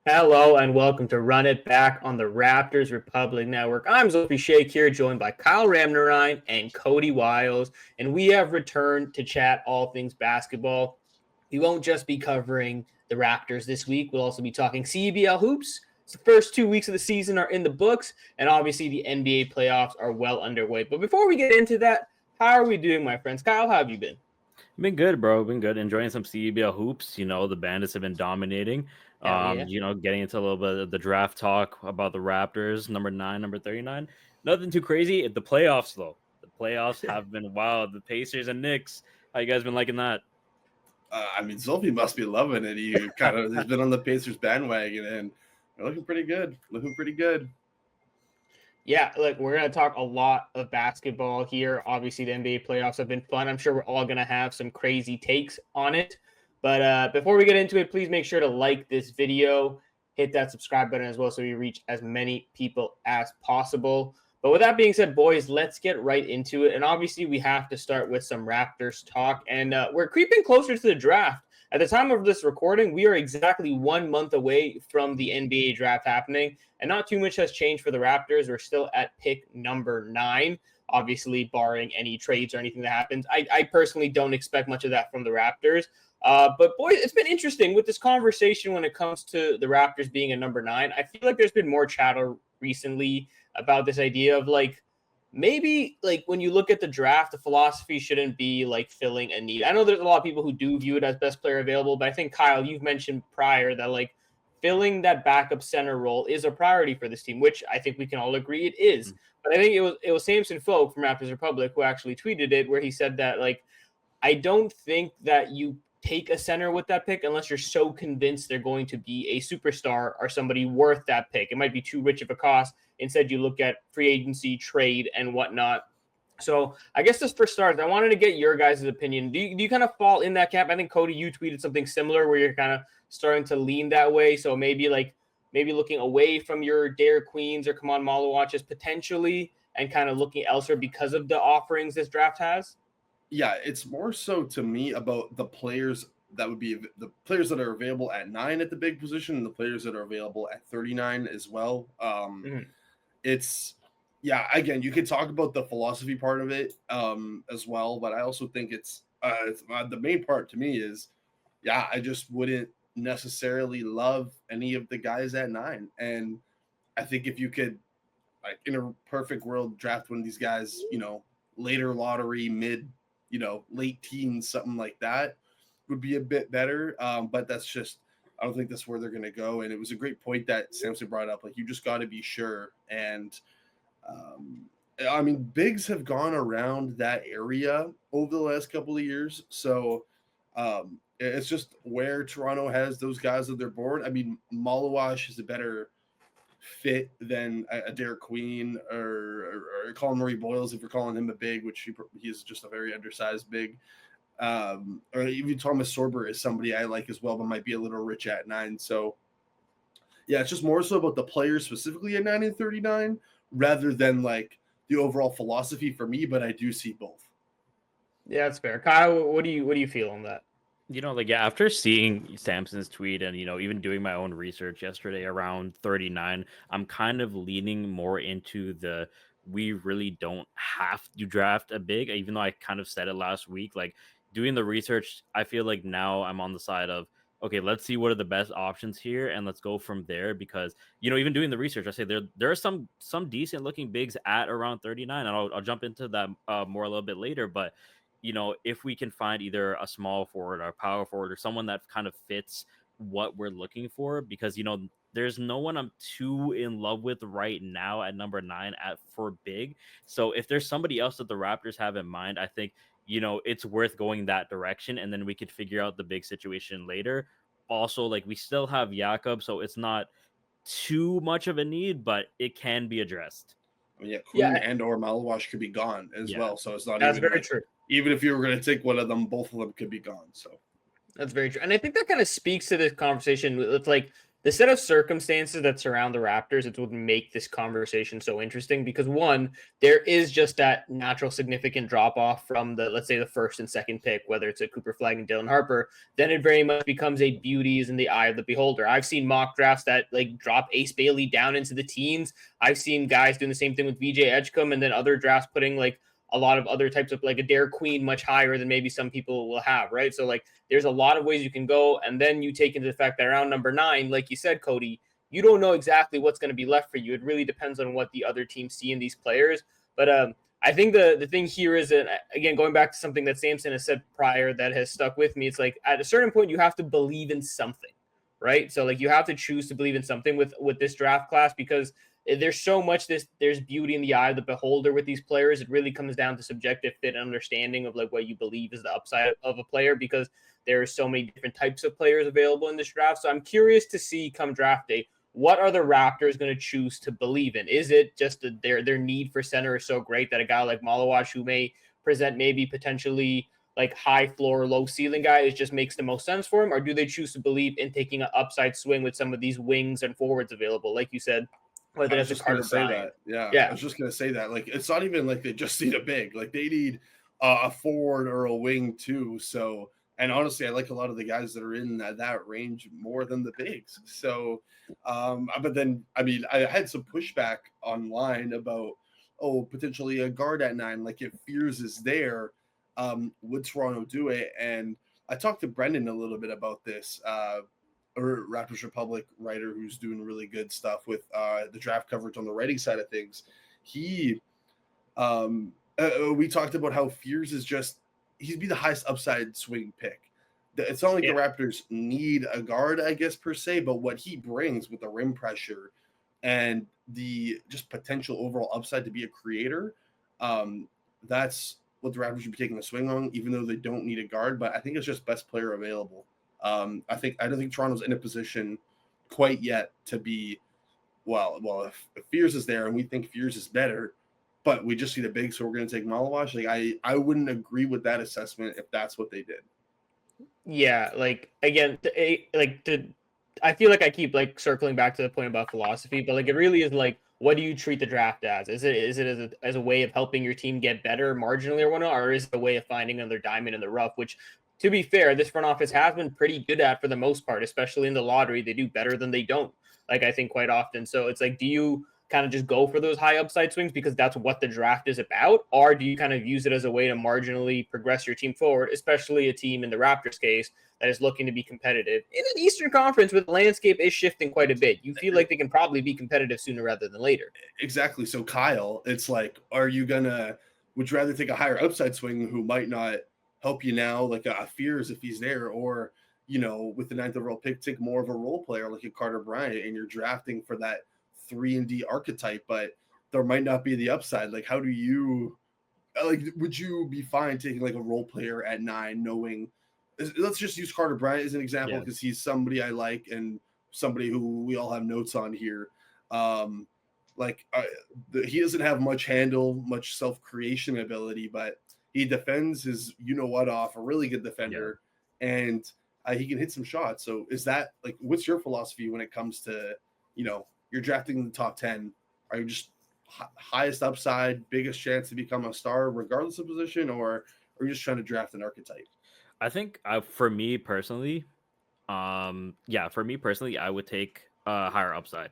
Hello and welcome to Run It Back on the Raptors Republic Network. I'm Sophie Shake here, joined by Kyle Ramnarine and Cody Wiles, and we have returned to chat all things basketball. We won't just be covering the Raptors this week. We'll also be talking CBL hoops. The first 2 weeks of the season are in the books, and obviously the NBA playoffs are well underway. But before we get into that, how are we doing, my friends? Kyle, how have you been? Been good, bro. Been good. Enjoying some CEBL hoops. The Bandits have been dominating. Hell yeah. Getting into a little bit of the draft talk about the Raptors, number 9, number 39. Nothing too crazy. The playoffs, though. The playoffs have been wild. The Pacers and Knicks. How you guys been liking that? Sophie must be loving it. He kind of has been on the Pacers bandwagon, and they're looking pretty good. Looking pretty good. Yeah, look, we're going to talk a lot of basketball here. Obviously, the NBA playoffs have been fun. I'm sure we're all going to have some crazy takes on it. But before we get into it, please make sure to like this video, hit that subscribe button as well so we reach as many people as possible. But with that being said, boys, let's get right into it. And obviously, we have to start with some Raptors talk. And we're creeping closer to the draft. At the time of this recording, we are exactly 1 month away from the NBA draft happening, and not too much has changed for the Raptors. We're still at pick number 9, obviously barring any trades or anything that happens. I personally don't expect much of that from the Raptors. But boys, it's been interesting with this conversation when it comes to the Raptors being a number 9. I feel like there's been more chatter recently about this idea of maybe when you look at the draft, the philosophy shouldn't be filling a need. I know there's a lot of people who do view it as best player available, but I think Kyle, you've mentioned prior that filling that backup center role is a priority for this team, which I think we can all agree it is. But I think it was Samson Folk from Raptors Republic who actually tweeted it, where he said that I don't think that you take a center with that pick unless you're so convinced they're going to be a superstar or somebody worth that pick. It might be too rich of a cost. Instead, you look at free agency, trade, and whatnot. So I guess just for starters, I wanted to get your guys' opinion. Do you kind of fall in that camp? I think, Cody, you tweeted something similar where you're kind of starting to lean that way. So maybe looking away from your Dare Queens or Come On Malawatches potentially and kind of looking elsewhere because of the offerings this draft has? Yeah, it's more so to me about the players that would be the players that are available at 9 at the big position and the players that are available at 39 as well. It's again, you could talk about the philosophy part of it as well, but I also think it's the main part to me is I just wouldn't necessarily love any of the guys at 9, and I think if you could in a perfect world draft one of these guys, later lottery, mid, late teens, something like that would be a bit better. But that's just, I don't think that's where they're going to go. And it was a great point that Samson brought up. You just got to be sure. And bigs have gone around that area over the last couple of years. So it's just where Toronto has those guys on their board. Malawash is a better fit than a Derek Queen or Colin Murray Boyles, if you're calling him a big, which he is just a very undersized big. Or even Thomas Sorber is somebody I like as well, but might be a little rich at 9. So it's just more so about the players specifically at 9 and 39 rather than the overall philosophy for me, but I do see both. Yeah, that's fair. Kyle, what do you feel on that? After seeing Samson's tweet and, even doing my own research yesterday around 39, I'm kind of leaning more into we really don't have to draft a big, even though I kind of said it last week. Doing the research, I feel like now I'm on the side of, okay, let's see what are the best options here and let's go from there, because, even doing the research, I say there are some decent looking bigs at around 39, and I'll jump into that more a little bit later, but if we can find either a small forward or a power forward or someone that kind of fits what we're looking for, because, there's no one I'm too in love with right now at number 9 for big. So if there's somebody else that the Raptors have in mind, I think, it's worth going that direction, and then we could figure out the big situation later. Also, we still have Jakob, so it's not too much of a need, but it can be addressed. Queen and or Malawash could be gone as well. So it's not that's even very true. Even if you were going to take one of them, both of them could be gone. So that's very true. And I think that kind of speaks to this conversation. It's the set of circumstances that surround the Raptors, it's what make this conversation so interesting because one, there is just that natural significant drop off from the, let's say, the first and second pick, whether it's a Cooper Flag and Dylan Harper, then it very much becomes a beauty is in the eye of the beholder. I've seen mock drafts that like drop Ace Bailey down into the teens. I've seen guys doing the same thing with VJ Edgecombe, and then other drafts putting like a lot of other types of like a Derek Queen much higher than maybe some people will have, right? So like there's a lot of ways you can go. And then you take into the fact that around number 9, like you said, Cody, you don't know exactly what's going to be left for you. It really depends on what the other teams see in these players. But I think the thing here is that, again, going back to something that Samson has said prior that has stuck with me, it's like at a certain point, you have to believe in something, right? So like you have to choose to believe in something with this draft class because there's so much there's beauty in the eye of the beholder with these players. It really comes down to subjective fit and understanding of like what you believe is the upside of a player because there are so many different types of players available in this draft. So I'm curious to see come draft day, what are the Raptors going to choose to believe in? Is it just that their need for center is so great that a guy like Malawash, who may present maybe potentially like high floor, low ceiling guy, it just makes the most sense for him? Or do they choose to believe in taking an upside swing with some of these wings and forwards available? Like you said, whether that's a Carter Bryant. Yeah, I was just gonna say that. Like, it's not even like they just need a big. Like, they need a forward or a wing too. So, and honestly, I like a lot of the guys that are in that range more than the bigs. So, but then I mean, I had some pushback online about potentially a guard at 9. Like, if Fears is there, would Toronto do it? And I talked to Brendan a little bit about this. Or Raptors Republic writer who's doing really good stuff with the draft coverage on the writing side of things. He, we talked about how Fears is he'd be the highest upside swing pick. It's not like the Raptors need a guard, I guess, per se, but what he brings with the rim pressure and the just potential overall upside to be a creator, that's what the Raptors should be taking a swing on, even though they don't need a guard. But I think it's just best player available. I don't think Toronto's in a position quite yet to be well. If Fears is there and we think Fears is better, but we just see the big, so we're going to take Malawash. Like I wouldn't agree with that assessment if that's what they did. Yeah, like again, I feel like I keep like circling back to the point about philosophy, but like it really is like, what do you treat the draft as? Is it as a way of helping your team get better marginally or whatnot, or is it a way of finding another diamond in the rough? Which, to be fair, this front office has been pretty good at for the most part, especially in the lottery. They do better than they don't, like I think quite often. So it's like, do you kind of just go for those high upside swings because that's what the draft is about? Or do you kind of use it as a way to marginally progress your team forward, especially a team in the Raptors case that is looking to be competitive in an Eastern Conference where the landscape is shifting quite a bit? You feel like they can probably be competitive sooner rather than later. Exactly. So Kyle, it's like, would you rather take a higher upside swing who might not help you now, like a Fears if he's there, or, with the 9th overall pick, take more of a role player like a Carter Bryant, and you're drafting for that 3-and-D archetype, but there might not be the upside. Like, how do you, would you be fine taking like a role player at 9, knowing, let's just use Carter Bryant as an example, because he's somebody I like and somebody who we all have notes on here. He doesn't have much handle, much self-creation ability, but he defends his off, a really good defender, and he can hit some shots. So is that like, what's your philosophy when it comes to, you're drafting in the top 10? Are you just highest upside, biggest chance to become a star regardless of position, or are you just trying to draft an archetype? I think for me personally, I would take higher upside.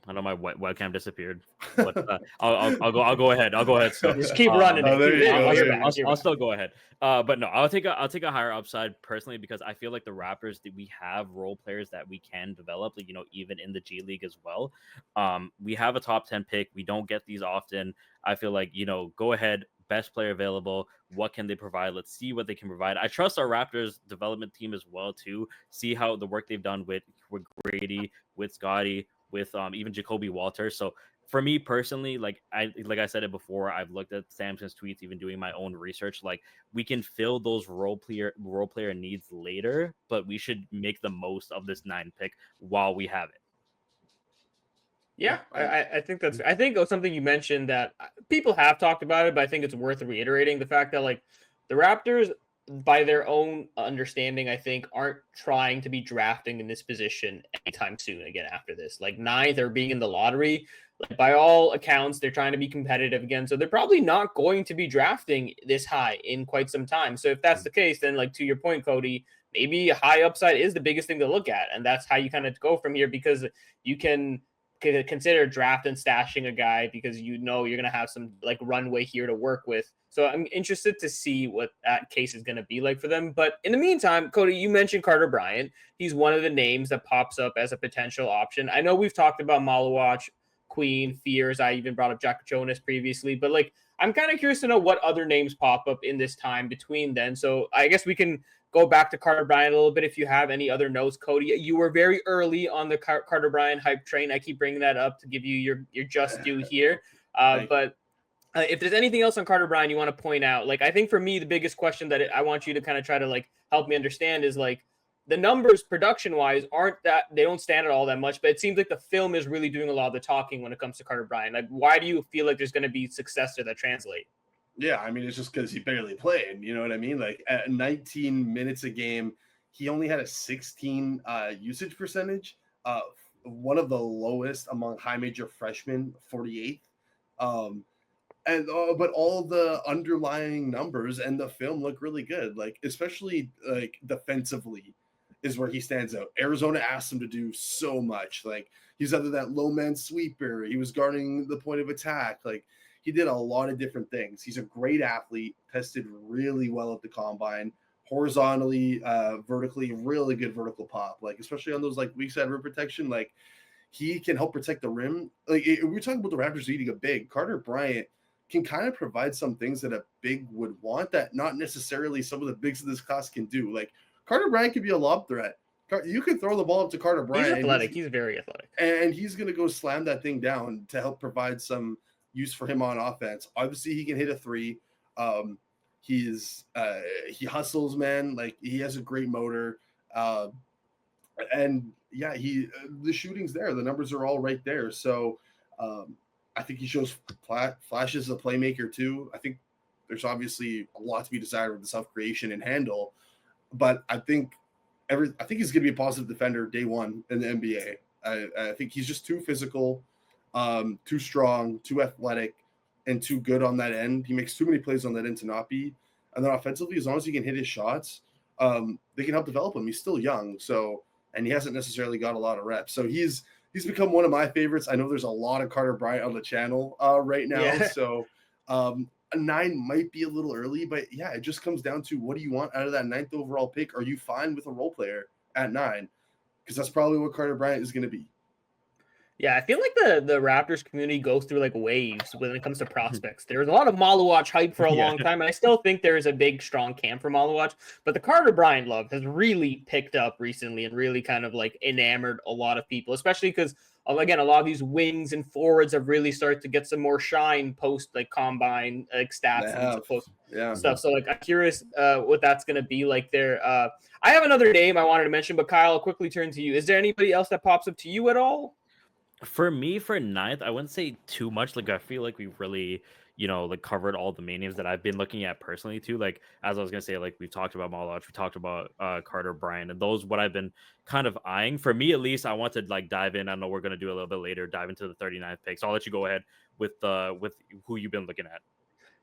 I know my webcam disappeared, but I'll go ahead. So just keep running. I'll still go ahead. But no, I'll take a higher upside personally, because I feel like the Raptors, we have role players that we can develop, like, even in the G League as well. We have a top 10 pick. We don't get these often. I feel like, go ahead, best player available. What can they provide? Let's see what they can provide. I trust our Raptors development team as well too. See how the work they've done with Grady, with Scotty, with even Jacoby Walters. So for me personally, like I said it before, I've looked at Samson's tweets, even doing my own research. Like, we can fill those role player needs later, but we should make the most of this 9 pick while we have it. Yeah, I think it was something you mentioned that people have talked about it, but I think it's worth reiterating the fact that like the Raptors by their own understanding, I think, aren't trying to be drafting in this position anytime soon again after this. Like ninth or being in the lottery, like by all accounts, they're trying to be competitive again. So they're probably not going to be drafting this high in quite some time. So if that's the case, then like to your point, Cody, maybe high upside is the biggest thing to look at. And that's how you kind of go from here, because you can consider draft and stashing a guy because you know you're going to have some like runway here to work with. So I'm interested to see what that case is going to be like for them. But in the meantime, Cody, you mentioned Carter Bryant. He's one of the names that pops up as a potential option. I know we've talked about Malawach, Queen, Fears. I even brought up Jack Jonas previously, but like I'm kind of curious to know what other names pop up in this time between then. So I guess we can go back to Carter Bryant a little bit if you have any other notes, Cody. You were very early on the Carter Bryant hype train. I keep bringing that up to give you your just due here. But if there's anything else on Carter Bryant you want to point out, like I think for me the biggest question that I want you to kind of try to like help me understand is like the numbers production wise aren't that they don't stand out all that much, but it seems like the film is really doing a lot of the talking when it comes to Carter Bryant. Like why do you feel like there's going to be success to that translate? Yeah, I mean, it's just because he barely played. You know what I mean? Like at 19 minutes a game, he only had a 16 usage percentage, one of the lowest among high major freshmen, 48th. But all the underlying numbers and the film look really good. Like especially like defensively is where he stands out. Arizona asked him to do so much. Like he's either that low man sweeper, he was guarding the point of attack, like. He did a lot of different things. He's a great athlete, tested really well at the combine, horizontally, vertically, really good vertical pop. Like especially on those like weak side rim protection, like he can help protect the rim. Like we're talking about the Raptors needing a big. Carter Bryant can kind of provide some things that a big would want that not necessarily some of the bigs of this class can do. Like Carter Bryant could be a lob threat. You can throw the ball up to Carter Bryant. He's athletic. He's very athletic, and he's going to go slam that thing down to help provide some use for him on offense. Obviously he can hit a three. He hustles, man. Like he has a great motor. And yeah, the shooting's there. The numbers are all right there. So I think he shows flashes of playmaker too. I think there's obviously a lot to be desired with the self-creation and handle, but I think he's going to be a positive defender day one in the NBA. I think he's just too physical, too strong, too athletic, and too good on that end. He makes too many plays on that end to not be. And then offensively, as long as he can hit his shots, they can help develop him. He's still young, and he hasn't necessarily got a lot of reps. So he's become one of my favorites. I know there's a lot of Carter Bryant on the channel right now. Yeah. So a 9 might be a little early, but yeah, it just comes down to what do you want out of that 9th overall pick? Are you fine with a role player at 9? Because that's probably what Carter Bryant is going to be. Yeah, I feel like the Raptors community goes through like waves when it comes to prospects. There was a lot of Malawach hype for a long time, and I still think there is a big, strong camp for Malawach. But the Carter Bryant love has really picked up recently and really kind of like enamored a lot of people, especially because, again, a lot of these wings and forwards have really started to get some more shine post like combine like stats and post stuff. So like I'm curious what that's going to be like there. I have another name I wanted to mention, but Kyle, I'll quickly turn to you. Is there anybody else that pops up to you at all? For me, for 9th, I wouldn't say too much. Like, I feel like we really, like covered all the main names that I've been looking at personally too. Like, as I was gonna say, like we've talked about Malawach, we talked about Carter Bryant, and those what I've been kind of eyeing. For me, at least, I want to like dive in. I know we're gonna do a little bit later, dive into the 39th pick. So I'll let you go ahead with who you've been looking at.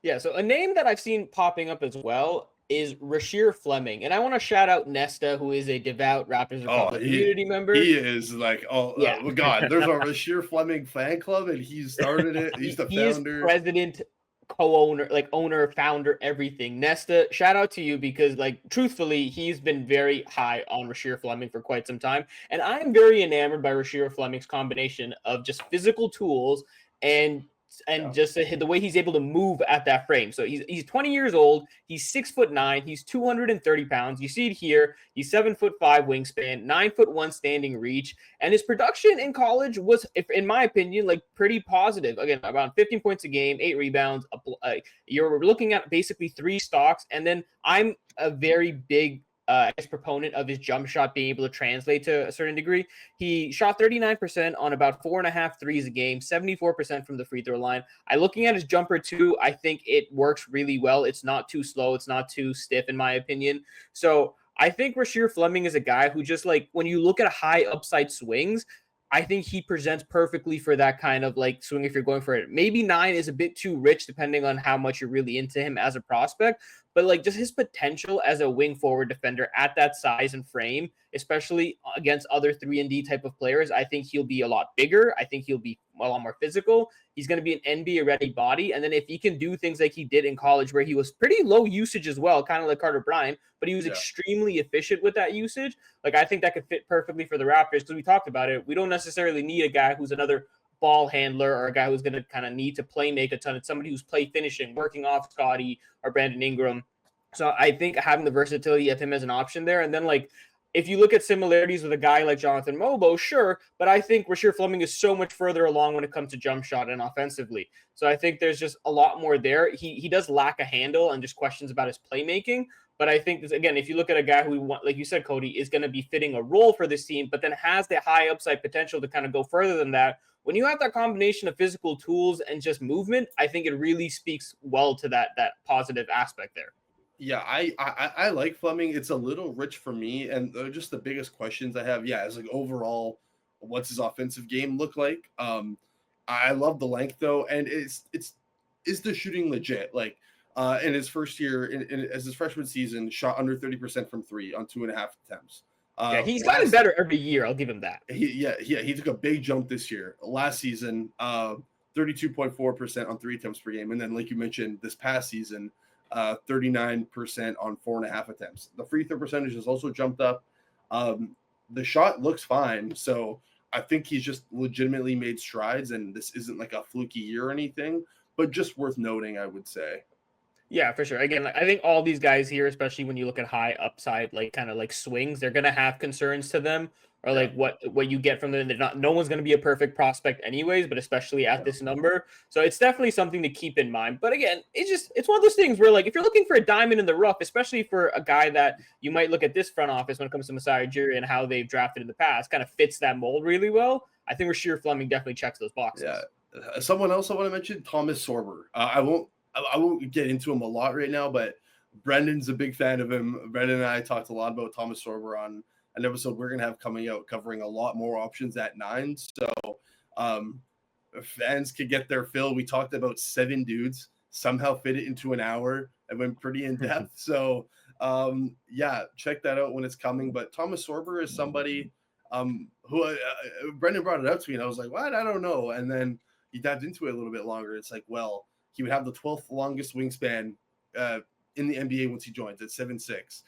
Yeah, so a name that I've seen popping up as well is Rasheer Fleming. And I want to shout out Nesta, who is a devout Raptors Republic community member. He is like, God, there's a Rasheer Fleming fan club, and he started it. He's the founder. Is president, co-owner, like owner, founder, everything. Nesta, shout out to you because, like, truthfully, he's been very high on Rasheer Fleming for quite some time. And I'm very enamored by Rasheer Fleming's combination of just physical tools and just the way he's able to move at that frame. So he's 20 years old. He's 6'9". He's 230 pounds. You see it here. He's 7'5" wingspan, 9'1" standing reach. And his production in college was, in my opinion, like pretty positive. Again, about 15 points a game, 8 rebounds. You're looking at basically 3 stocks. And then I'm a very big proponent of his jump shot being able to translate to a certain degree. He shot 39% on about 4.5 threes a game, 74% from the free throw line. Looking at his jumper too, I think it works really well. It's not too slow. It's not too stiff, in my opinion. So I think Rasheer Fleming is a guy who just like when you look at high upside swings, I think he presents perfectly for that kind of like swing if you're going for it. Maybe 9 is a bit too rich depending on how much you're really into him as a prospect, but like just his potential as a wing forward defender at that size and frame, especially against other 3-and-D type of players, I think he'll be a lot bigger. I think he'll be a lot more physical. He's going to be an NBA ready body. And then if he can do things like he did in college where he was pretty low usage as well, kind of like Carter Bryant, but he was extremely efficient with that usage. Like I think that could fit perfectly for the Raptors because we talked about it. We don't necessarily need a guy who's another ball handler or a guy who's going to kind of need to play make a ton. It's somebody who's play finishing, working off Scotty or Brandon Ingram. So I think having the versatility of him as an option there. And then like, if you look at similarities with a guy like Jonathan Mobo, sure, but I think Rasheer Fleming is so much further along when it comes to jump shot and offensively. So I think there's just a lot more there. He does lack a handle and just questions about his playmaking. But I think, this, again, if you look at a guy who, like you said, Cody, is going to be fitting a role for this team, but then has the high upside potential to kind of go further than that, when you have that combination of physical tools and just movement, I think it really speaks well to that positive aspect there. Yeah, I like Fleming. It's a little rich for me, and just the biggest questions I have, is like overall, what's his offensive game look like? I love the length though, and is the shooting legit? Like, in his first year, as his freshman season, shot under 30% from 3 on 2.5 attempts. He's gotten better every year. I'll give him that. He took a big jump this year. Last season, 32.4% on 3 attempts per game, and then like you mentioned, this past season. 39% on 4.5 attempts. The free throw percentage has also jumped up. The shot looks fine. So I think he's just legitimately made strides, and this isn't like a fluky year or anything, but just worth noting, I would say. Yeah, for sure. Again, I think all these guys here, especially when you look at high upside, like kind of like swings, they're going to have concerns to them or like what you get from them. No one's going to be a perfect prospect anyways, but especially at this number. So it's definitely something to keep in mind. But again, it's one of those things where like, if you're looking for a diamond in the rough, especially for a guy that you might look at this front office when it comes to Masai Ujiri and how they've drafted in the past, kind of fits that mold really well. I think Rasheer Fleming definitely checks those boxes. Yeah. Someone else I want to mention, Thomas Sorber. I won't get into him a lot right now, but Brendan's a big fan of him. Brendan and I talked a lot about Thomas Sorber on an episode we're going to have coming out covering a lot more options at 9. So fans could get their fill. We talked about 7 dudes, somehow fit it into an hour and went pretty in depth. So check that out when it's coming. But Thomas Sorber is somebody who Brendan brought it up to me and I was like, what? I don't know. And then he dived into it a little bit longer. It's like, well, he would have the 12th longest wingspan in the NBA once he joins at 7'6".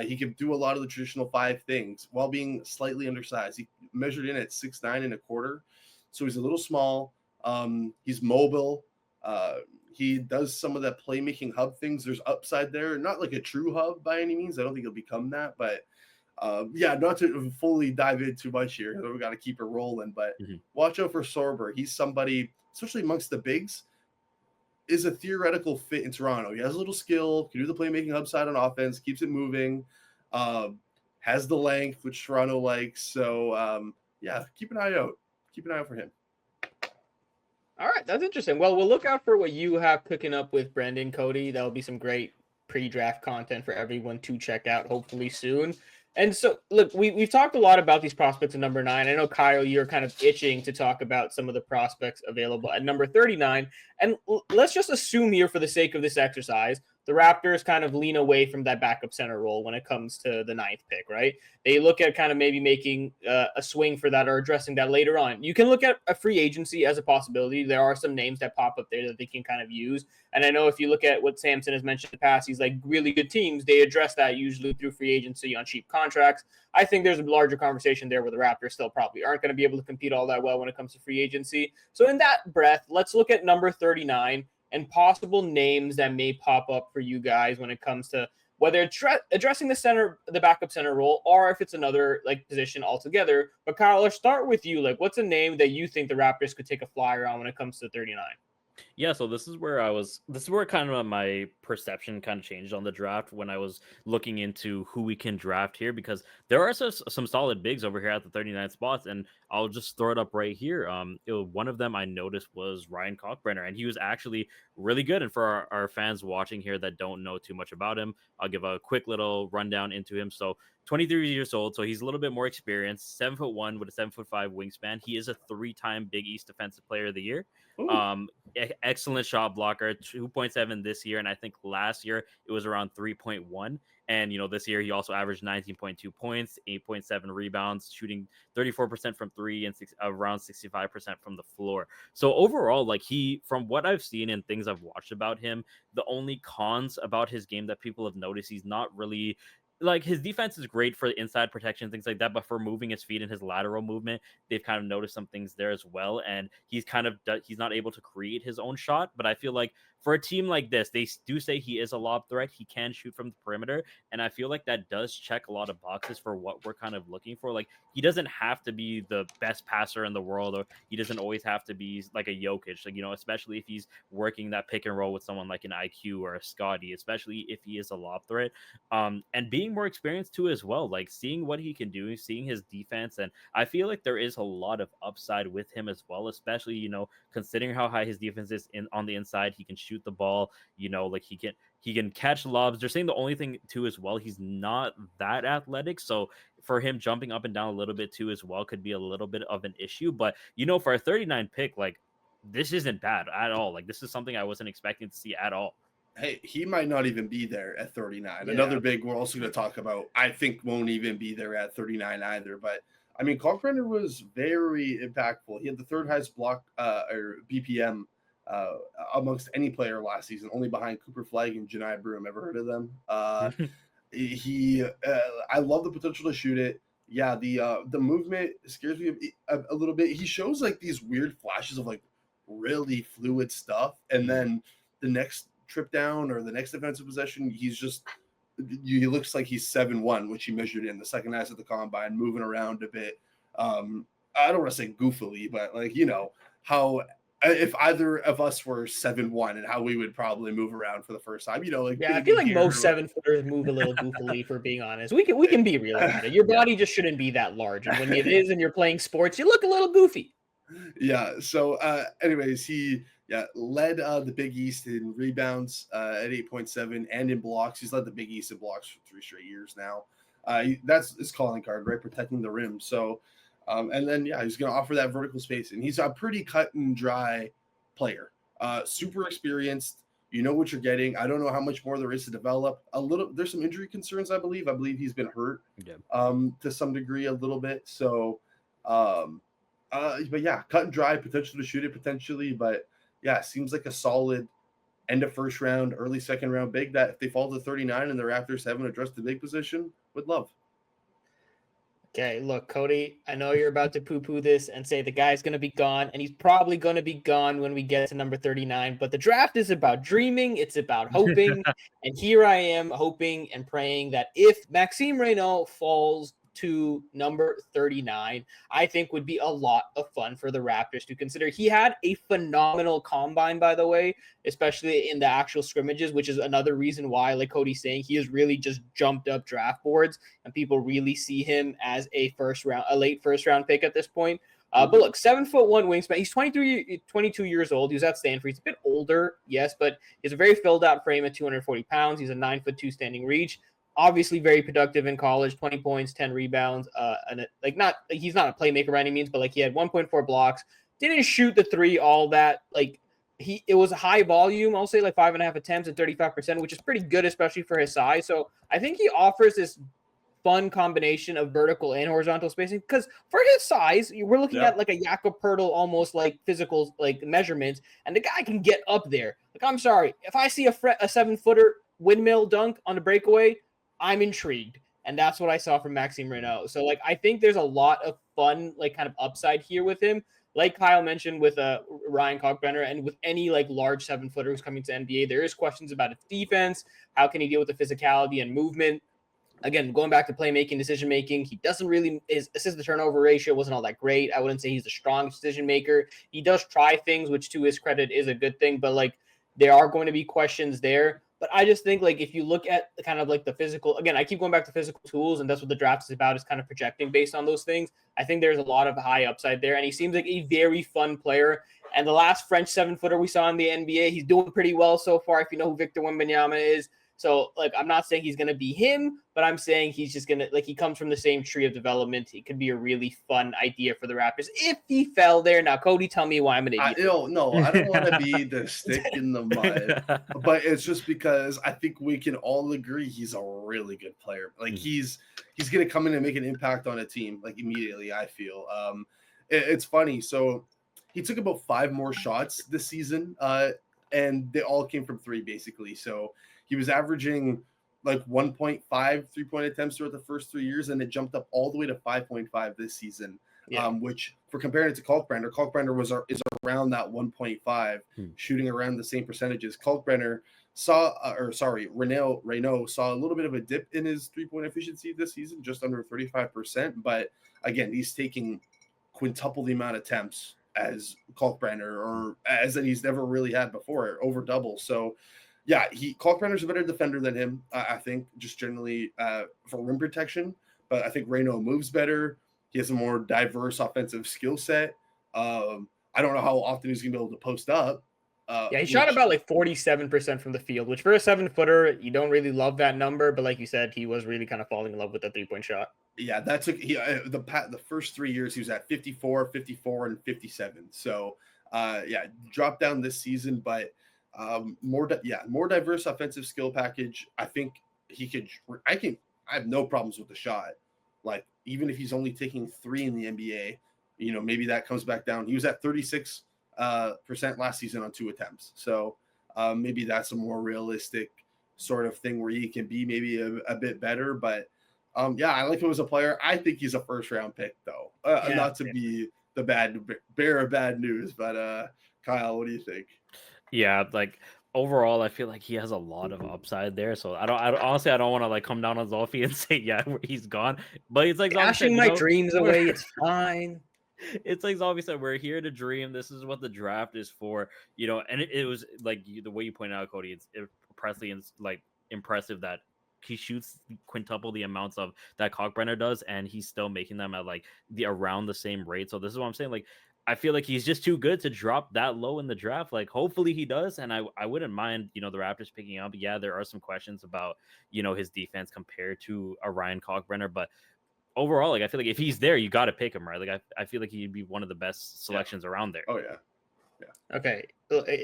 He can do a lot of the traditional 5 things while being slightly undersized. He measured in at 6'9 and a quarter, so he's a little small. He's mobile. He does some of that playmaking hub things. There's upside there, not like a true hub by any means. I don't think he'll become that, but not to fully dive in too much here. We got to keep it rolling, but watch out for Sorber. He's somebody, especially amongst the bigs, is a theoretical fit in Toronto. He has a little skill, can do the playmaking upside on offense, keeps it moving, has the length, which Toronto likes. So, keep an eye out. Keep an eye out for him. All right, that's interesting. Well, we'll look out for what you have cooking up with Brendan, Cody. That'll be some great pre-draft content for everyone to check out hopefully soon. And so, look, we've talked a lot about these prospects at number 9. I know, Kyle, you're kind of itching to talk about some of the prospects available at number 39. And let's just assume here for the sake of this exercise, the Raptors kind of lean away from that backup center role when it comes to the 9th pick, right? They look at kind of maybe making a swing for that or addressing that later on. You can look at a free agency as a possibility. There are some names that pop up there that they can kind of use. And I know if you look at what Sampson has mentioned in the past, he's like really good teams. They address that usually through free agency on cheap contracts. I think there's a larger conversation there where the Raptors still probably aren't going to be able to compete all that well when it comes to free agency. So in that breath, let's look at number 39 and possible names that may pop up for you guys when it comes to whether addressing the backup center role, or if it's another like position altogether. But Kyle, let's start with you. Like, what's a name that you think the Raptors could take a flyer on when it comes to 39? Yeah, so this is where kind of my perception kind of changed on the draft when I was looking into who we can draft here, because there are some solid bigs over here at the 39 spots, and I'll just throw it up right here. One of them I noticed was Ryan Kalkbrenner, and he was actually really good. And for our fans watching here that don't know too much about him, I'll give a quick little rundown into him. So 23 years old, so he's a little bit more experienced, 7'1" with a 7'5" wingspan. He is a 3-time Big East Defensive Player of the Year. Ooh. Excellent shot blocker, 2.7 this year, and I think last year it was around 3.1. And this year he also averaged 19.2 points, 8.7 rebounds, shooting 34% from three and around 65% from the floor. So overall, like, from what I've seen and things I've watched about him, the only cons about his game that people have noticed, he's not really, like, his defense is great for inside protection, things like that, but for moving his feet and his lateral movement, they've kind of noticed some things there as well. And he's not able to create his own shot. But I feel like for a team like this, they do say he is a lob threat. He can shoot from the perimeter, and I feel like that does check a lot of boxes for what we're kind of looking for. Like, he doesn't have to be the best passer in the world, or he doesn't always have to be like a Jokic, like, especially if he's working that pick and roll with someone like an IQ or a Scotty, especially if he is a lob threat. And being more experienced too as well, like seeing what he can do, seeing his defense, and I feel like there is a lot of upside with him as well, especially considering how high his defense is on the inside. He can shoot the ball, like he can catch lobs. They're saying the only thing too as well, he's not that athletic, so for him jumping up and down a little bit too as well could be a little bit of an issue. But for a 39 pick, like, this isn't bad at all. Like, this is something I wasn't expecting to see at all. Hey, he might not even be there at 39. Yeah. Another big we're also going to talk about, I think, won't even be there at 39 either. But I mean, Kalkbrenner was very impactful. He had the third highest block or BPM amongst any player last season, only behind Cooper Flagg and Janai Broom. Ever heard of them? I love the potential to shoot it. Yeah, the movement scares me a little bit. He shows like these weird flashes of like really fluid stuff, and then the next trip down or the next defensive possession, he looks like he's 7'1", which he measured in the second half of the combine, moving around a bit. I don't want to say goofily, but like, how if either of us were 7'1" and how we would probably move around for the first time, like, yeah, I feel like most 7-footers move a little goofily, for being honest. We can be real about it. Your body just shouldn't be that large, and when it is and you're playing sports, you look a little goofy. Yeah. So, anyways, he led the Big East in rebounds at 8.7 and in blocks. He's led the Big East in blocks for 3 straight years now. That's his calling card, right? Protecting the rim. So, and then he's going to offer that vertical space, and he's a pretty cut and dry player. Super experienced. You know what you're getting. I don't know how much more there is to develop. There's some injury concerns, I believe. I believe he's been hurt to some degree a little bit. So, but yeah, cut and dry, potential to shoot it potentially. But yeah, it seems like a solid end of first round, early second round big that if they fall to 39 and the Raptors haven't addressed the big position, would love. Okay, look, Cody, I know you're about to poo-poo this and say the guy's going to be gone, and he's probably going to be gone when we get to number 39, but the draft is about dreaming, it's about hoping, and here I am hoping and praying that if Maxime Reynaud falls to number 39, I think would be a lot of fun for the Raptors to consider. He had a phenomenal combine, by the way, especially in the actual scrimmages, which is another reason why, like Cody's saying, he has really just jumped up draft boards, and people really see him as a late first round pick at this point. But look, 7'1" wingspan. He's 22 years old. He was at Stanford. He's a bit older, yes, but he has a very filled out frame at 240 pounds. He's a 9'2" standing reach. Obviously very productive in college, 20 points, 10 rebounds. He's not a playmaker by any means, but like he had 1.4 blocks. Didn't shoot the three all that. Like it was a high volume. I'll say like 5.5 attempts at 35%, which is pretty good, especially for his size. So I think he offers this fun combination of vertical and horizontal spacing, because for his size, we're looking at like a Jakob Poeltl almost like physical like measurements, and the guy can get up there. Like, I'm sorry, if I see a 7-footer windmill dunk on a breakaway, I'm intrigued. And that's what I saw from Maxime Reynaud. So, like, I think there's a lot of fun, like, kind of upside here with him. Like Kyle mentioned with Ryan Kalkbrenner, and with any, like, large 7-footer who's coming to NBA, there is questions about his defense. How can he deal with the physicality and movement? Again, going back to playmaking, decision making, he doesn't really, his assist to turnover ratio wasn't all that great. I wouldn't say he's a strong decision maker. He does try things, which to his credit is a good thing, but like there are going to be questions there. But I just think like if you look at kind of like the physical, again, I keep going back to physical tools, and that's what the draft is about, is kind of projecting based on those things. I think there's a lot of high upside there, and he seems like a very fun player. And the last French 7-footer we saw in the NBA, he's doing pretty well so far, if you know who Victor Wembanyama is. So, like, I'm not saying he's going to be him, but I'm saying he's just going to, like, he comes from the same tree of development. It could be a really fun idea for the Raptors if he fell there. Now, Cody, tell me why I'm an idiot. No, I don't want to be the stick in the mud, but it's just because I think we can all agree he's a really good player. Like, he's going to come in and make an impact on a team, like, immediately, I feel. It's funny. So, he took about 5 more shots this season, and they all came from 3, basically. So, he was averaging like 1.5 3-point attempts throughout the first 3 years, and it jumped up all the way to 5.5 this season. Yeah. Which, for comparing it to Kalkbrenner, is around that 1.5, shooting around the same percentages. Kalkbrenner Reynaud saw a little bit of a dip in his 3-point efficiency this season, just under 35%. But again, he's taking quintuple the amount of attempts as Kalkbrenner, or as he's never really had before, over double. So, yeah, Kalkbrenner's a better defender than him, I think, just generally for rim protection. But I think Reynaud moves better. He has a more diverse offensive skill set. I don't know how often he's going to be able to post up. He shot about like 47% from the field, which for a 7-footer, you don't really love that number. But like you said, he was really kind of falling in love with that 3-point shot. Yeah, that took the first 3 years he was at 54, 54, and 57. So, dropped down this season, but more diverse offensive skill package. I think he could. I have no problems with the shot. Like, even if he's only taking 3 in the NBA, maybe that comes back down. He was at 36% last season on 2 attempts. So maybe that's a more realistic sort of thing where he can be maybe a bit better. But I like him as a player. I think he's a first-round pick, though. Not to be the bearer of bad news, but Kyle, what do you think? Yeah, like overall, I feel like he has a lot of upside there. So I honestly, I don't want to like come down on Zolfi and say, yeah, he's gone. But it's like dashing my dreams away. It's fine. It's like Zolfi said, we're here to dream. This is what the draft is for, And it was like the way you pointed out, Cody. It's impressive that he shoots quintuple the amounts of that Kalkbrenner does, and he's still making them at like around the same rate. So this is what I'm saying. Like, I feel like he's just too good to drop that low in the draft. Like, hopefully he does. And I wouldn't mind, the Raptors picking up. Yeah, there are some questions about, his defense compared to a Ryan Kalkbrenner. But overall, like, I feel like if he's there, you got to pick him, right? Like, I feel like he'd be one of the best selections around there. Oh, yeah. Okay.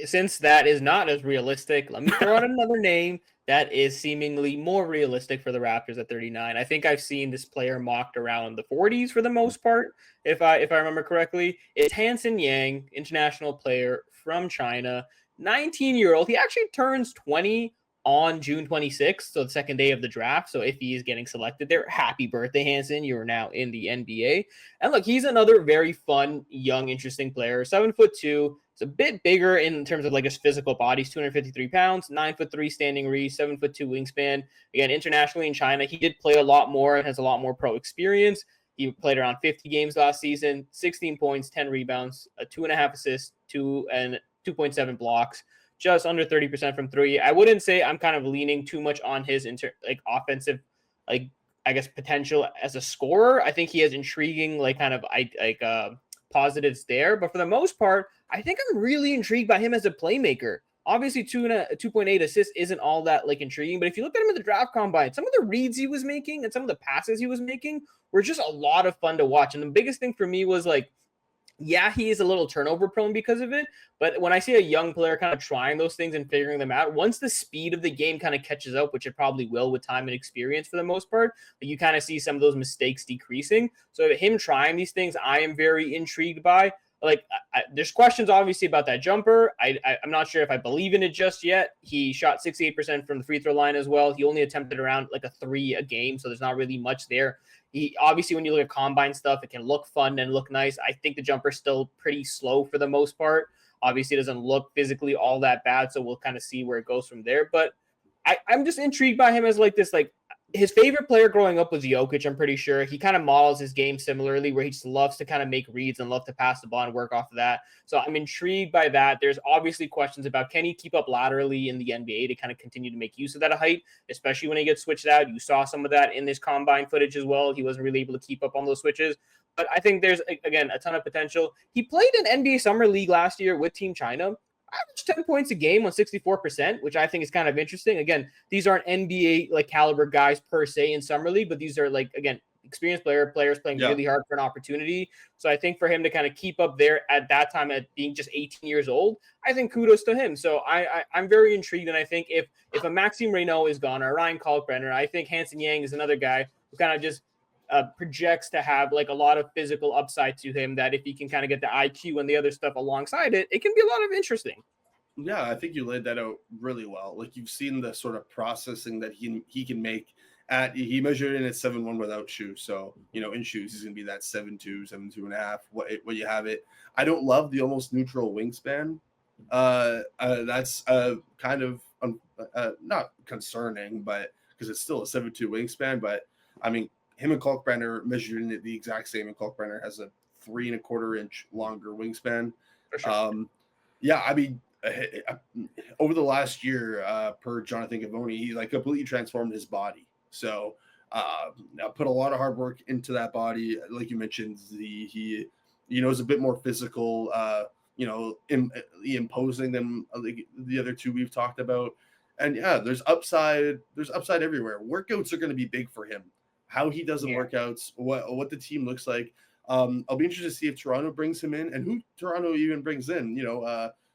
Since that is not as realistic, let me throw out another name that is seemingly more realistic for the Raptors at 39. I think I've seen this player mocked around the 40s for the most part, if I remember correctly. It's Hansen Yang, international player from China, 19-year-old. He actually turns 20 on June 26th, so the second day of the draft. So if he is getting selected there, happy birthday, Hansen. You're now in the NBA. And look, he's another very fun, young, interesting player. 7'2". It's a bit bigger in terms of like his physical body. He's 253 pounds, 9'3" standing reach, 7'2" wingspan. Again, internationally in China, he did play a lot more and has a lot more pro experience. He played around 50 games last season, 16 points, 10 rebounds, 2.5 assists, 2.7 blocks, just under 30% from 3. I wouldn't say I'm kind of leaning too much on his offensive, potential as a scorer. I think he has intriguing positives there, but for the most part, I think I'm really intrigued by him as a playmaker. Obviously, 2.8 assists isn't all that intriguing, but if you look at him at the draft combine, some of the reads he was making and some of the passes he was making were just a lot of fun to watch. And the biggest thing for me was he is a little turnover prone because of it, but when I see a young player kind of trying those things and figuring them out, once the speed of the game kind of catches up, which it probably will with time and experience for the most part, you kind of see some of those mistakes decreasing. So him trying these things, I am very intrigued by. There's questions obviously about that jumper. I'm not sure if I believe in it just yet. He shot 68% from the free throw line as well. He only attempted around a 3 a game, so there's not really much there. He obviously, when you look at combine stuff, it can look fun and look nice. I think the jumper's still pretty slow for the most part. Obviously, it doesn't look physically all that bad, so we'll kind of see where it goes from there. But I'm just intrigued by him as his favorite player growing up was Jokic, I'm pretty sure. He kind of models his game similarly, where he just loves to kind of make reads and love to pass the ball and work off of that. So I'm intrigued by that. There's obviously questions about, can he keep up laterally in the NBA to kind of continue to make use of that height, especially when he gets switched out. You saw some of that in this combine footage as well. He wasn't really able to keep up on those switches. But I think there's, again, a ton of potential. He played in NBA Summer League last year with Team China. Averaged 10 points a game on 64%, which I think is kind of interesting. Again, these aren't NBA like caliber guys per se in summer league, but these are like, again, experienced players playing really hard for an opportunity. So I think for him to kind of keep up there at that time at being just 18 years old, I think kudos to him. So I'm very intrigued. And I think if a Maxime Reynaud is gone or Ryan Kalkbrenner, I think Hansen Yang is another guy who kind of just projects to have like a lot of physical upside to him, that if he can kind of get the IQ and the other stuff alongside it, it can be a lot of interesting. Yeah, I think you laid that out really well. Like, you've seen the sort of processing that he can make he measured in at 7'1" without shoes. So, in shoes, he's going to be that 7'2", 7'2.5", what you have it. I don't love the almost neutral wingspan. That's kind of not concerning, but because it's still a 7'2" wingspan. But I mean, him and Kalkbrenner measured in it the exact same, and Kalkbrenner has a 3.25 inch longer wingspan. For sure. Yeah, I mean, over the last year, per Jonathan Gavoni, he like completely transformed his body. So put a lot of hard work into that body. Like you mentioned, he is a bit more physical, imposing than the other two we've talked about. And yeah, there's upside everywhere. Workouts are going to be big for him. How he does the workouts, what the team looks like. I'll be interested to see if Toronto brings him in and who Toronto even brings in.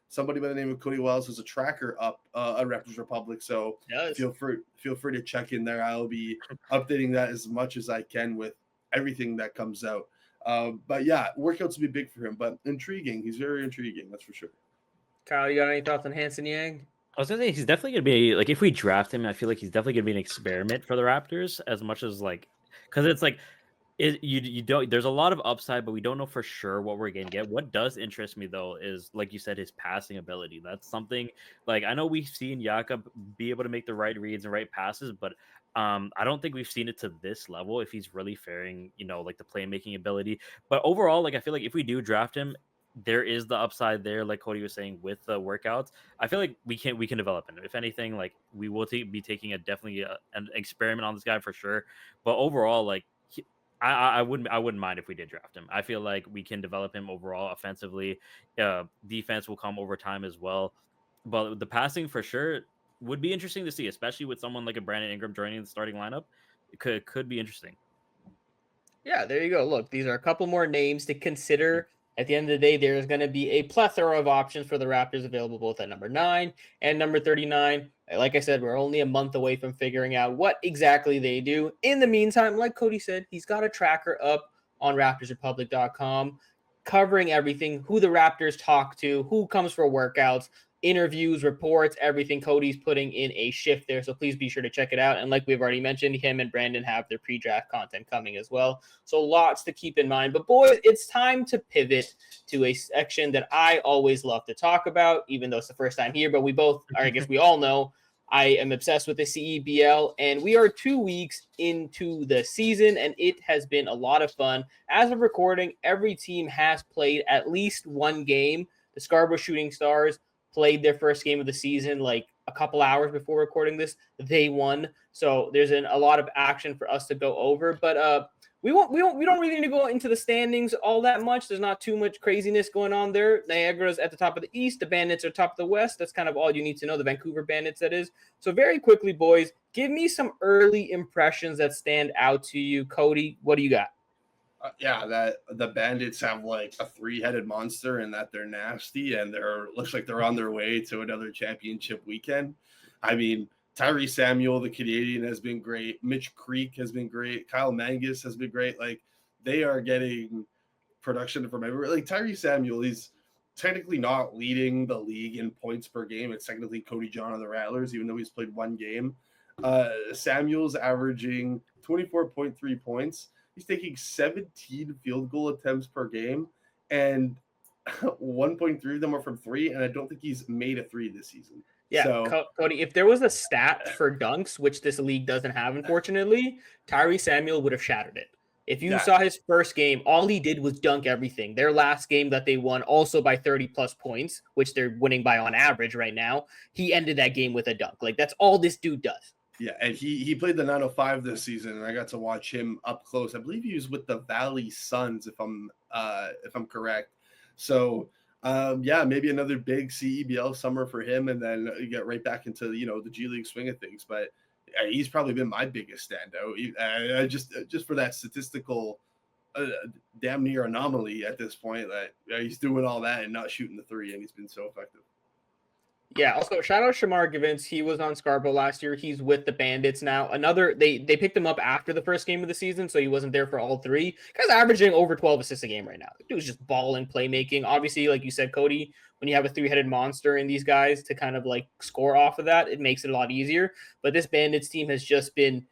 Somebody by the name of Cody Wells has a tracker up on Raptors Republic, so feel free to check in there. I'll be updating that as much as I can with everything that comes out. But yeah, workouts will be big for him, but intriguing. He's very intriguing, that's for sure. Kyle, you got any thoughts on Hansen Yang? I was gonna say he's definitely gonna be like, if we draft him, I feel like he's definitely gonna be an experiment for the Raptors, as much as like, because it's like, you don't, there's a lot of upside, but we don't know for sure what we're gonna get. What does interest me though is, like you said, his passing ability. That's something, like, I know we've seen Jakob be able to make the right reads and right passes, but I don't think we've seen it to this level if he's really faring, like the playmaking ability. But overall, like, I feel like if we do draft him, there is the upside there, like Cody was saying, with the workouts. I feel like we can develop him. If anything, like, we will be taking definitely an experiment on this guy for sure. But overall, like, I wouldn't mind if we did draft him. I feel like we can develop him overall offensively. Defense will come over time as well. But the passing for sure would be interesting to see, especially with someone like a Brandon Ingram joining the starting lineup. It could be interesting. Yeah, there you go. Look, these are a couple more names to consider. At the end of the day, there's going to be a plethora of options for the Raptors available both at number 9 and number 39. Like I said, we're only a month away from figuring out what exactly they do. In the meantime, like Cody said, he's got a tracker up on RaptorsRepublic.com covering everything, who the Raptors talk to, who comes for workouts, interviews, reports, everything. Cody's putting in a shift there, so please be sure to check it out. And like we've already mentioned, him and Brandon have their pre-draft content coming as well. So lots to keep in mind. But boys, it's time to pivot to a section that I always love to talk about, even though it's the first time here, but we both, or I guess we all know, I am obsessed with the CEBL, and we are 2 weeks into the season, and it has been a lot of fun. As of recording, every team has played at least one game. The Scarborough Shooting Stars played their first game of the season like a couple hours before recording this. They won, so there's a lot of action for us to go over. But we don't really need to go into the standings all that much. There's not too much craziness going on there. Niagara's at the top of the East. The Bandits are top of the West. That's kind of all you need to know. The Vancouver Bandits, that is. So very quickly, boys, give me some early impressions that stand out to you. Cody, what do you got? That the Bandits have like a 3-headed monster, and that they're nasty, and looks like they're on their way to another championship weekend. I mean, Tyrese Samuel, the Canadian, has been great. Mitch Creek has been great. Kyle Mangus has been great. Like, they are getting production from everywhere. Like, Tyrese Samuel, he's technically not leading the league in points per game. It's technically Cody John of the Rattlers, even though he's played one game. Samuel's averaging 24.3 points. He's taking 17 field goal attempts per game, and 1.3 of them are from 3, and I don't think he's made a 3 this season. Yeah, So Cody, if there was a stat for dunks, which this league doesn't have, unfortunately, Tyrese Samuel would have shattered it. If you yeah, saw his first game, all he did was dunk everything. Their last game that they won, also by 30 plus points, which they're winning by on average right now, he ended that game with a dunk. Like, that's all this dude does. yeah, and he played the 905 this season, and I got to watch him up close. I believe he was with the Valley Suns, if I'm correct. So yeah, maybe another big CEBL summer for him, and then get right back into the G League swing of things. But he's probably been my biggest standout. Just for that statistical damn near anomaly at this point that he's doing all that and not shooting the three, and he's been so effective. Yeah, also shout out Shamar Givens. He was on Scarborough last year. He's with the Bandits now. They picked him up after the first game of the season, so he wasn't there for all three. Guy's averaging over 12 assists a game right now. The dude's just balling playmaking. Obviously, like you said, Cody, when you have a three-headed monster in these guys to kind of like score off of that, it makes it a lot easier. But this Bandits team has just been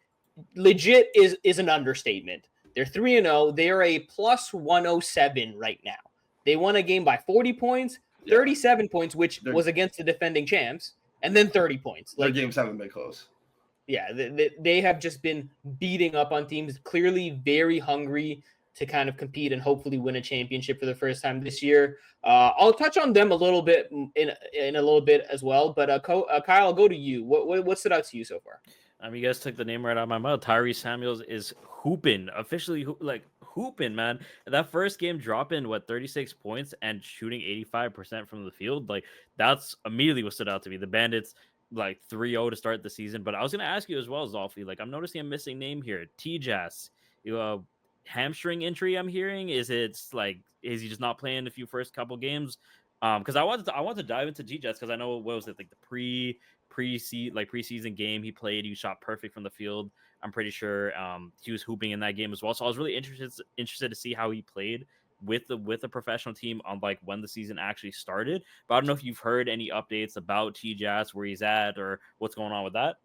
legit is an understatement. They're 3-0. They are a plus 107 right now. They won a game by 40 points. 37 points, which was against the defending champs, and then 30 points. Their games haven't been close. Yeah, they have just been beating up on teams, clearly very hungry to kind of compete and hopefully win a championship for the first time this year. I'll touch on them a little bit in a little bit as well, but Kyle, I'll go to you. What stood out to you so far? You guys took the name right out of my mouth. Tyrese Samuels is hooping, officially hooping, man. That first game dropping 36 points and shooting 85% from the field. Like, that's immediately what stood out to me. The Bandits 3-0 to start the season. But I was gonna ask you as well, Zolfi. Like, I'm noticing a missing name here. T-Jazz. Hamstring injury, I'm hearing. Is he just not playing the first couple games? Because I wanted to dive into T-Jazz because I know what was it, like the preseason game he played. He shot perfect from the field. I'm pretty sure he was hooping in that game as well. So I was really interested to see how he played with the professional team on when the season actually started. But I don't know if you've heard any updates about T-Jazz, where he's at, or what's going on with that.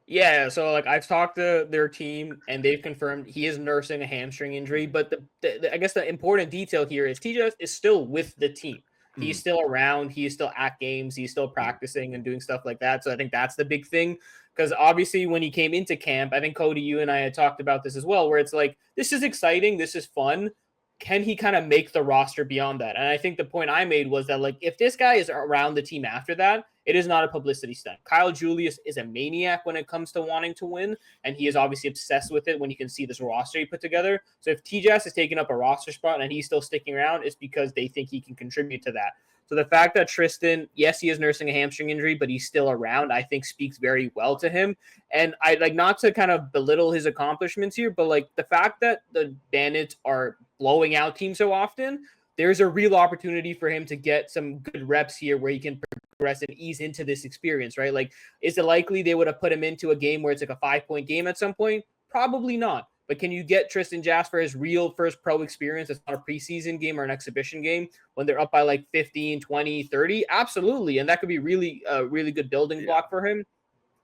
Yeah, so I've talked to their team and they've confirmed he is nursing a hamstring injury. But I guess the important detail here is TJ is still with the team. He's still around. He's still at games. He's still practicing and doing stuff like that. So I think that's the big thing. Because obviously when he came into camp, I think Cody, you and I had talked about this as well, where it's like, this is exciting. This is fun. Can he kind of make the roster beyond that? And I think the point I made was that if this guy is around the team after that, it is not a publicity stunt. Kyle Julius is a maniac when it comes to wanting to win, and he is obviously obsessed with it when you can see this roster he put together. So if TJS is taking up a roster spot and he's still sticking around, it's because they think he can contribute to that. So the fact that Tristan, yes, he is nursing a hamstring injury, but he's still around, I think speaks very well to him. And I not to kind of belittle his accomplishments here, but the fact that the Bandits are blowing out teams so often, there's a real opportunity for him to get some good reps here where he can progress and ease into this experience, right? Is it likely they would have put him into a game where it's a 5-point game at some point? Probably not. But can you get Tristan Jasper his real first pro experience? It's not a preseason game or an exhibition game when they're up by 15, 20, 30? Absolutely. And that could be really good building block for him.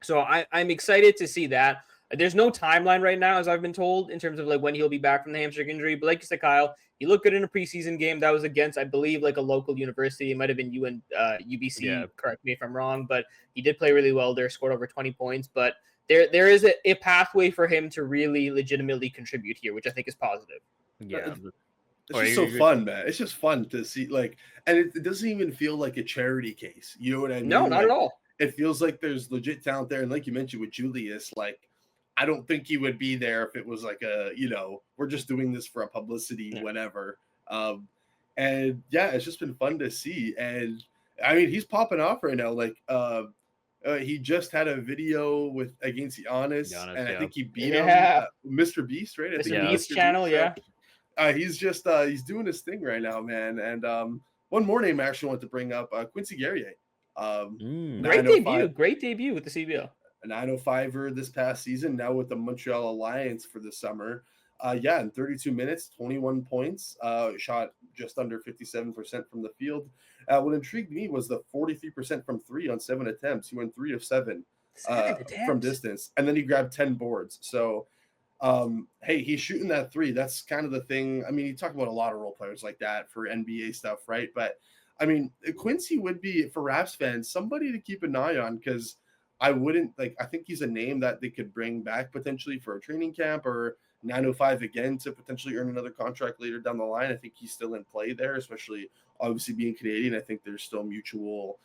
So I'm excited to see that. There's no timeline right now, as I've been told, in terms of when he'll be back from the hamstring injury. But like you said, Kyle, he looked good in a preseason game that was against, I believe, a local university. It might have been UBC. Yeah. Correct me if I'm wrong, but he did play really well there, scored over 20 points. But there is a pathway for him to really legitimately contribute here, which I think is positive. Yeah. It's just so fun, man. It's just fun to see, and it doesn't even feel like a charity case. You know what I mean? No, not at all. It feels like there's legit talent there. And like you mentioned with Julius, I don't think he would be there if it was we're just doing this for a publicity, whatever. And yeah, it's just been fun to see. And I mean, he's popping off right now. He just had a video against Giannis, and I think he beat him, Mr. Beast, right? Mr. Beast channel, yeah. He's just he's doing his thing right now, man. And one more name I actually want to bring up, Quincy Guerrier. Great debut with the CBL. A 905er this past season, now with the Montreal Alliance for the summer. In 32 minutes, 21 points, shot just under 57% from the field. What intrigued me was the 43% from three on 7 attempts. He went 3 of 7 from distance, and then he grabbed 10 boards. So, hey, he's shooting that three. That's kind of the thing. I mean, you talk about a lot of role players like that for NBA stuff, right? But I mean, Quincy would be, for Raps fans, somebody to keep an eye on, because I think he's a name that they could bring back potentially for a training camp or 905 again to potentially earn another contract later down the line. I think he's still in play there, especially obviously being Canadian. I think there's still mutual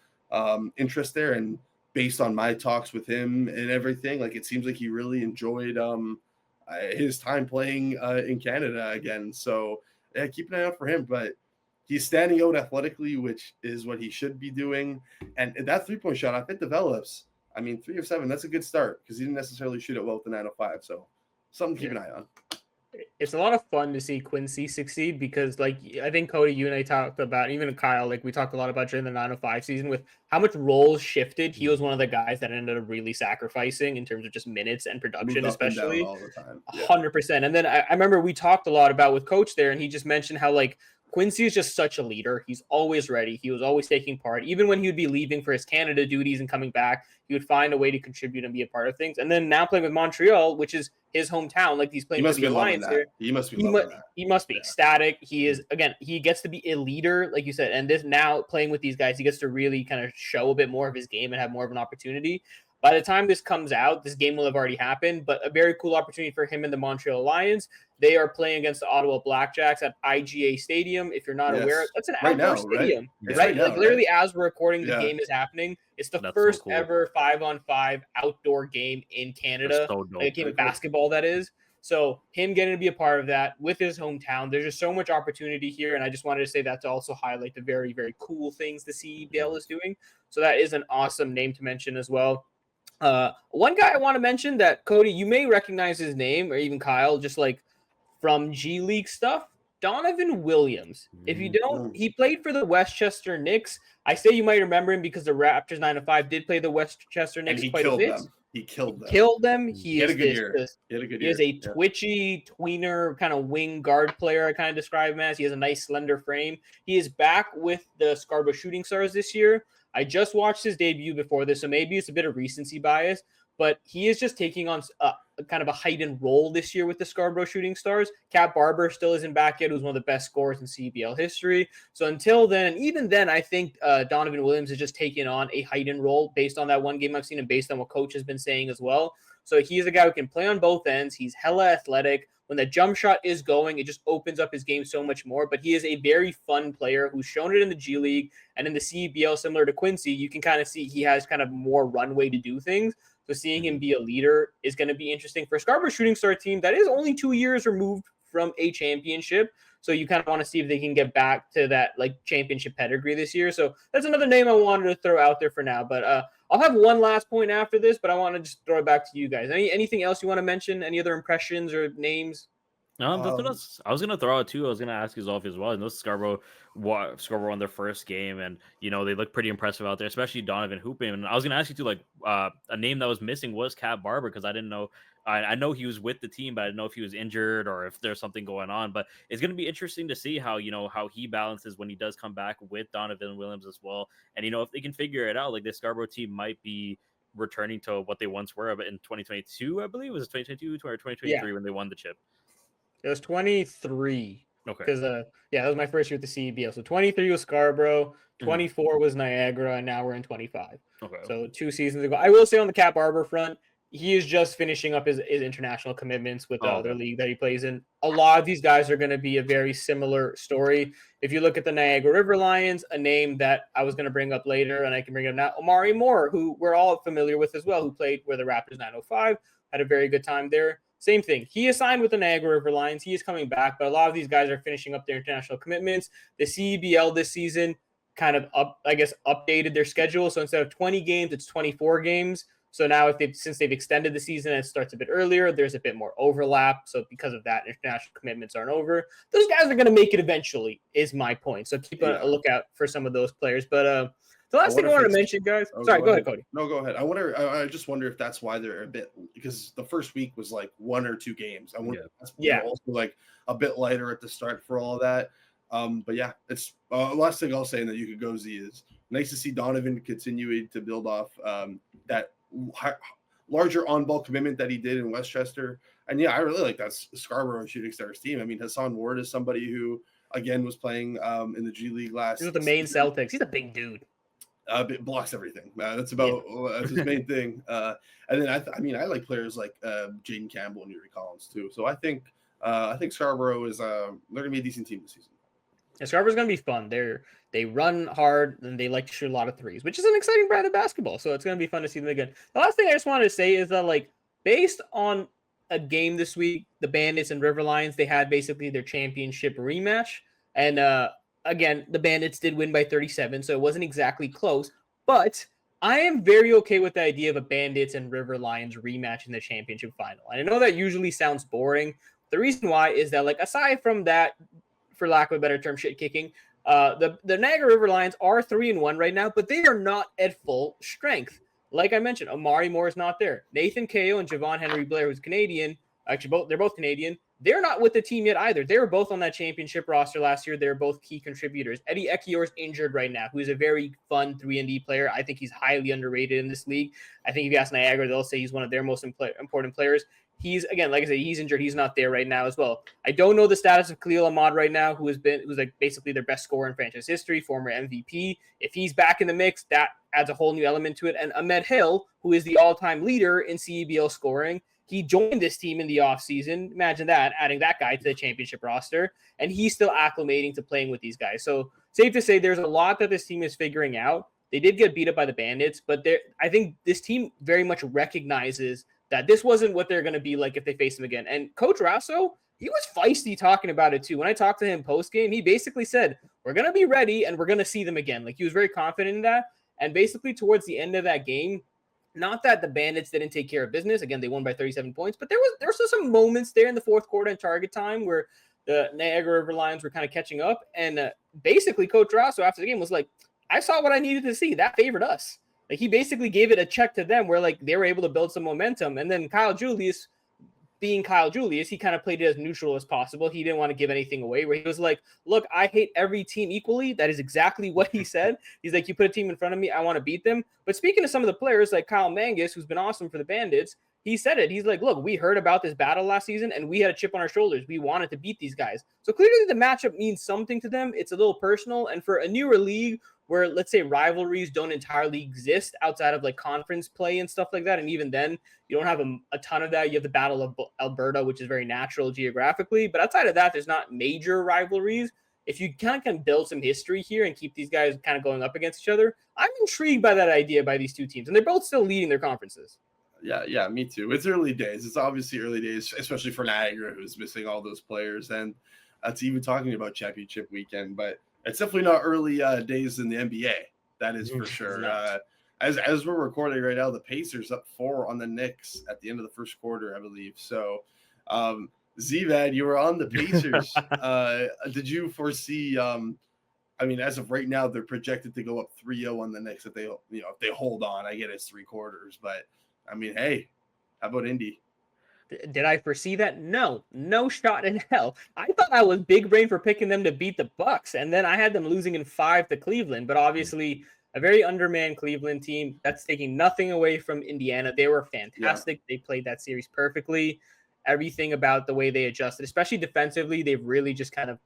interest there. And based on my talks with him and everything, like, it seems like he really enjoyed his time playing in Canada again. So yeah, keep an eye out for him. But he's standing out athletically, which is what he should be doing. And that 3-point shot, if it develops, I mean, 3 of 7, that's a good start, because he didn't necessarily shoot it well with the 905. So something to keep an eye on. It's a lot of fun to see Quincy succeed, because, like, I think Cody, you and I talked about, even Kyle, like, we talked a lot about during the 905 season with how much roles shifted. He was one of the guys that ended up really sacrificing in terms of just minutes and production, especially all the time. 100%. And then I remember we talked a lot about with Coach there, and he just mentioned how, like, Quincy is just such a leader. He's always ready. He was always taking part. Even when he would be leaving for his Canada duties and coming back, he would find a way to contribute and be a part of things. And then now playing with Montreal, which is his hometown, like, he's playing for the Alliance here. He must be loving that. He must be ecstatic. He is, again, he gets to be a leader, like you said. And this, now playing with these guys, he gets to really kind of show a bit more of his game and have more of an opportunity. By the time this comes out, this game will have already happened, but a very cool opportunity for him and the Montreal Alliance. They are playing against the Ottawa Blackjacks at IGA Stadium. If you're not aware, that's an outdoor stadium, right? Like, literally, as we're recording, the game is happening. It's the first ever 5-on-5 outdoor game in Canada, a game of basketball, that is. So him getting to be a part of that with his hometown, there's just so much opportunity here. And I just wanted to say that to also highlight the very, very cool things the CEBL is doing. So that is an awesome name to mention as well. One guy I want to mention that, Cody, you may recognize his name, or even Kyle, just like from G League stuff, Donovan Williams. If you don't, he played for the Westchester Knicks. I say you might remember him because the Raptors 905 did play the Westchester Knicks quite a bit. He killed them. He had a good year. He is a twitchy tweener kind of wing guard player. I kind of describe him as. He has a nice slender frame. He is back with the Scarborough Shooting Stars this year. I just watched his debut before this, so maybe it's a bit of recency bias, but he is just taking on kind of a heightened role this year with the Scarborough Shooting Stars. Cat Barber still isn't back yet, who's one of the best scorers in CBL history. So until then, and even then, I think Donovan Williams is just taking on a heightened role based on that one game I've seen and based on what Coach has been saying as well. So he's a guy who can play on both ends. He's hella athletic. When the jump shot is going, it just opens up his game so much more. But he is a very fun player who's shown it in the G League and in the CBL, similar to Quincy. You can kind of see he has kind of more runway to do things. So seeing him be a leader is going to be interesting for a Scarborough Shooting Star team that is only 2 years removed from a championship. So you kind of want to see if they can get back to that, like, championship pedigree this year. So that's another name I wanted to throw out there for now. But I'll have one last point after this, but I want to just throw it back to you guys. Anything else you want to mention? Any other impressions or names? No, I was gonna throw out too. I was gonna ask you off as well. I know Scarborough won their first game, and they look pretty impressive out there, especially Donovan hooping. And I was gonna ask you too, like, a name that was missing was Cat Barber, because I didn't know. I know he was with the team, but I didn't know if he was injured or if there's something going on. But it's gonna be interesting to see how how he balances when he does come back with Donovan Williams as well. And if they can figure it out, like, this Scarborough team might be returning to what they once were in 2022. I believe it was 2022 or 2023 when they won the chip. It was 23. Okay. Because that was my first year at the CEBL. So 23 was Scarborough, 24 was Niagara, and now we're in 25. Okay. So 2 seasons ago. I will say on the Cat Barber front, he is just finishing up his international commitments with the other league that he plays in. A lot of these guys are going to be a very similar story. If you look at the Niagara River Lions, a name that I was going to bring up later, and I can bring it up now, Omari Moore, who we're all familiar with as well, who played with the Raptors 905, had a very good time there. Same thing. He is signed with the Niagara River Lions. He is coming back, but a lot of these guys are finishing up their international commitments. The CEBL this season kind of updated their schedule. So instead of 20 games, it's 24 games. So now since they've extended the season and it starts a bit earlier, there's a bit more overlap. So because of that, international commitments aren't over. Those guys are going to make it eventually, is my point. So keep a lookout for some of those players. But the last thing I want to mention, guys. Sorry, go ahead, Cody. No, go ahead. I just wonder if that's why they're a bit, because the first week was like 1 or 2 games. I wonder if that's also like a bit lighter at the start for all of that. But yeah, it's last thing I'll say, and that you could go Z, is nice to see Donovan continuing to build off that larger on-ball commitment that he did in Westchester. And yeah, I really like that Scarborough Shooting Stars team. I mean, Hassan Ward is somebody who again was playing in the G League last. He's with the main Celtics. He's a big dude. Blocks everything. That's about that's his main thing. And then I like players like Jaden Campbell and Yuri Collins too. So I think Scarborough is they're gonna be a decent team this season. Yeah, Scarborough's gonna be fun. They run hard and they like to shoot a lot of threes, which is an exciting brand of basketball. So it's gonna be fun to see them again. The last thing I just wanted to say is that, like, based on a game this week, the Bandits and River Lions, they had basically their championship rematch. And again, the Bandits did win by 37, so it wasn't exactly close. But I am very okay with the idea of a Bandits and River Lions rematch in the championship final. And I know that usually sounds boring. The reason why is that, like, aside from that, for lack of a better term, shit kicking, the Niagara River Lions are 3-1 right now, but they are not at full strength. Like I mentioned, Amari Moore is not there. Nathan Kao and Javon Henry Blair, who's Canadian, actually they're both Canadian. They're not with the team yet either. They were both on that championship roster last year. They're both key contributors. Eddie Ekiyor is injured right now, who's a very fun 3-and-D player. I think he's highly underrated in this league. I think if you ask Niagara, they'll say he's one of their most important players. He's, again, like I said, he's injured. He's not there right now as well. I don't know the status of Khalil Ahmad right now, who's like basically their best scorer in franchise history, former MVP. If he's back in the mix, that adds a whole new element to it. And Ahmed Hill, who is the all-time leader in CEBL scoring, he joined this team in the offseason. Imagine that, adding that guy to the championship roster. And he's still acclimating to playing with these guys. So safe to say there's a lot that this team is figuring out. They did get beat up by the Bandits, but I think this team very much recognizes that this wasn't what they're going to be like if they face them again. And Coach Rasso, he was feisty talking about it too. When I talked to him post-game, he basically said, we're going to be ready and we're going to see them again. Like, he was very confident in that. And basically towards the end of that game, not that the Bandits didn't take care of business. Again, they won by 37 points, but there was still some moments there in the fourth quarter and target time where the Niagara River Lions were kind of catching up. And basically Coach Rasso after the game was like, I saw what I needed to see. That favored us. Like, he basically gave it a check to them where, like, they were able to build some momentum. And then Kyle Julius, being Kyle Julius, he kind of played it as neutral as possible. He didn't want to give anything away, where he was like, look, I hate every team equally. That is exactly what he said. He's like, you put a team in front of me, I want to beat them. But speaking of some of the players like Kyle Mangus, who's been awesome for the Bandits, he said it. He's like, look, we heard about this battle last season and we had a chip on our shoulders. We wanted to beat these guys. So clearly the matchup means something to them. It's a little personal. And for a newer league where, let's say, rivalries don't entirely exist outside of like conference play and stuff like that, and even then you don't have a ton of that. You have the Battle of Alberta, which is very natural geographically, but outside of that, there's not major rivalries. If you kind of can build some history here and keep these guys kind of going up against each other, I'm intrigued by that idea by these two teams, and they're both still leading their conferences. Yeah, me too. It's early days. It's obviously early days, especially for Niagara, who's missing all those players, and that's even talking about championship weekend, but it's definitely not early days in the NBA. That is for sure. As we're recording right now, the Pacers up 4 on the Knicks at the end of the first quarter, I believe. So, Z-Vad, you were on the Pacers. Did you foresee? I mean, as of right now, they're projected to go up 3-0 on the Knicks if they hold on. I get it's 3 quarters, but I mean, hey, how about Indy? Did I foresee that? No shot in hell. I thought I was big brain for picking them to beat the Bucks, and then I had them losing in 5 to Cleveland. But obviously, a very undermanned Cleveland team. That's taking nothing away from Indiana. They were fantastic. Yeah. They played that series perfectly. Everything about the way they adjusted, especially defensively, they've really just kind of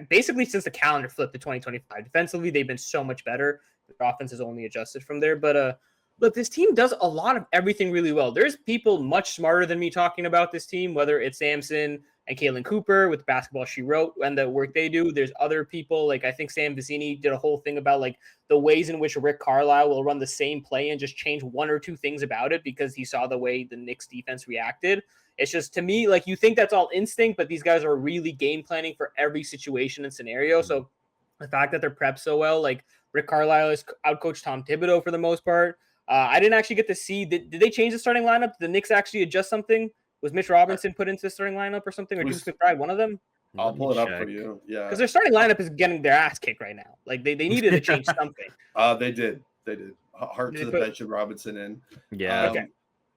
basically since the calendar flipped to 2025. Defensively, they've been so much better. Their offense has only adjusted from there, but look, this team does a lot of everything really well. There's people much smarter than me talking about this team, whether it's Samson and Kaylin Cooper with Basketball She Wrote and the work they do. There's other people, like I think Sam Vecini did a whole thing about like the ways in which Rick Carlisle will run the same play and just change 1 or 2 things about it because he saw the way the Knicks defense reacted. It's just, to me, like, you think that's all instinct, but these guys are really game planning for every situation and scenario. So the fact that they're prepped so well, like Rick Carlisle has outcoached Tom Thibodeau for the most part. I didn't actually get to see. Did they change the starting lineup? Did the Knicks actually adjust something? Was Mitch Robinson put into the starting lineup or something? Or Deuce McBride, one of them? I'll pull it up for you. Yeah. Because their starting lineup is getting their ass kicked right now. Like, they needed to change something. They did. Hart to the bench and Robinson in. Yeah. Okay.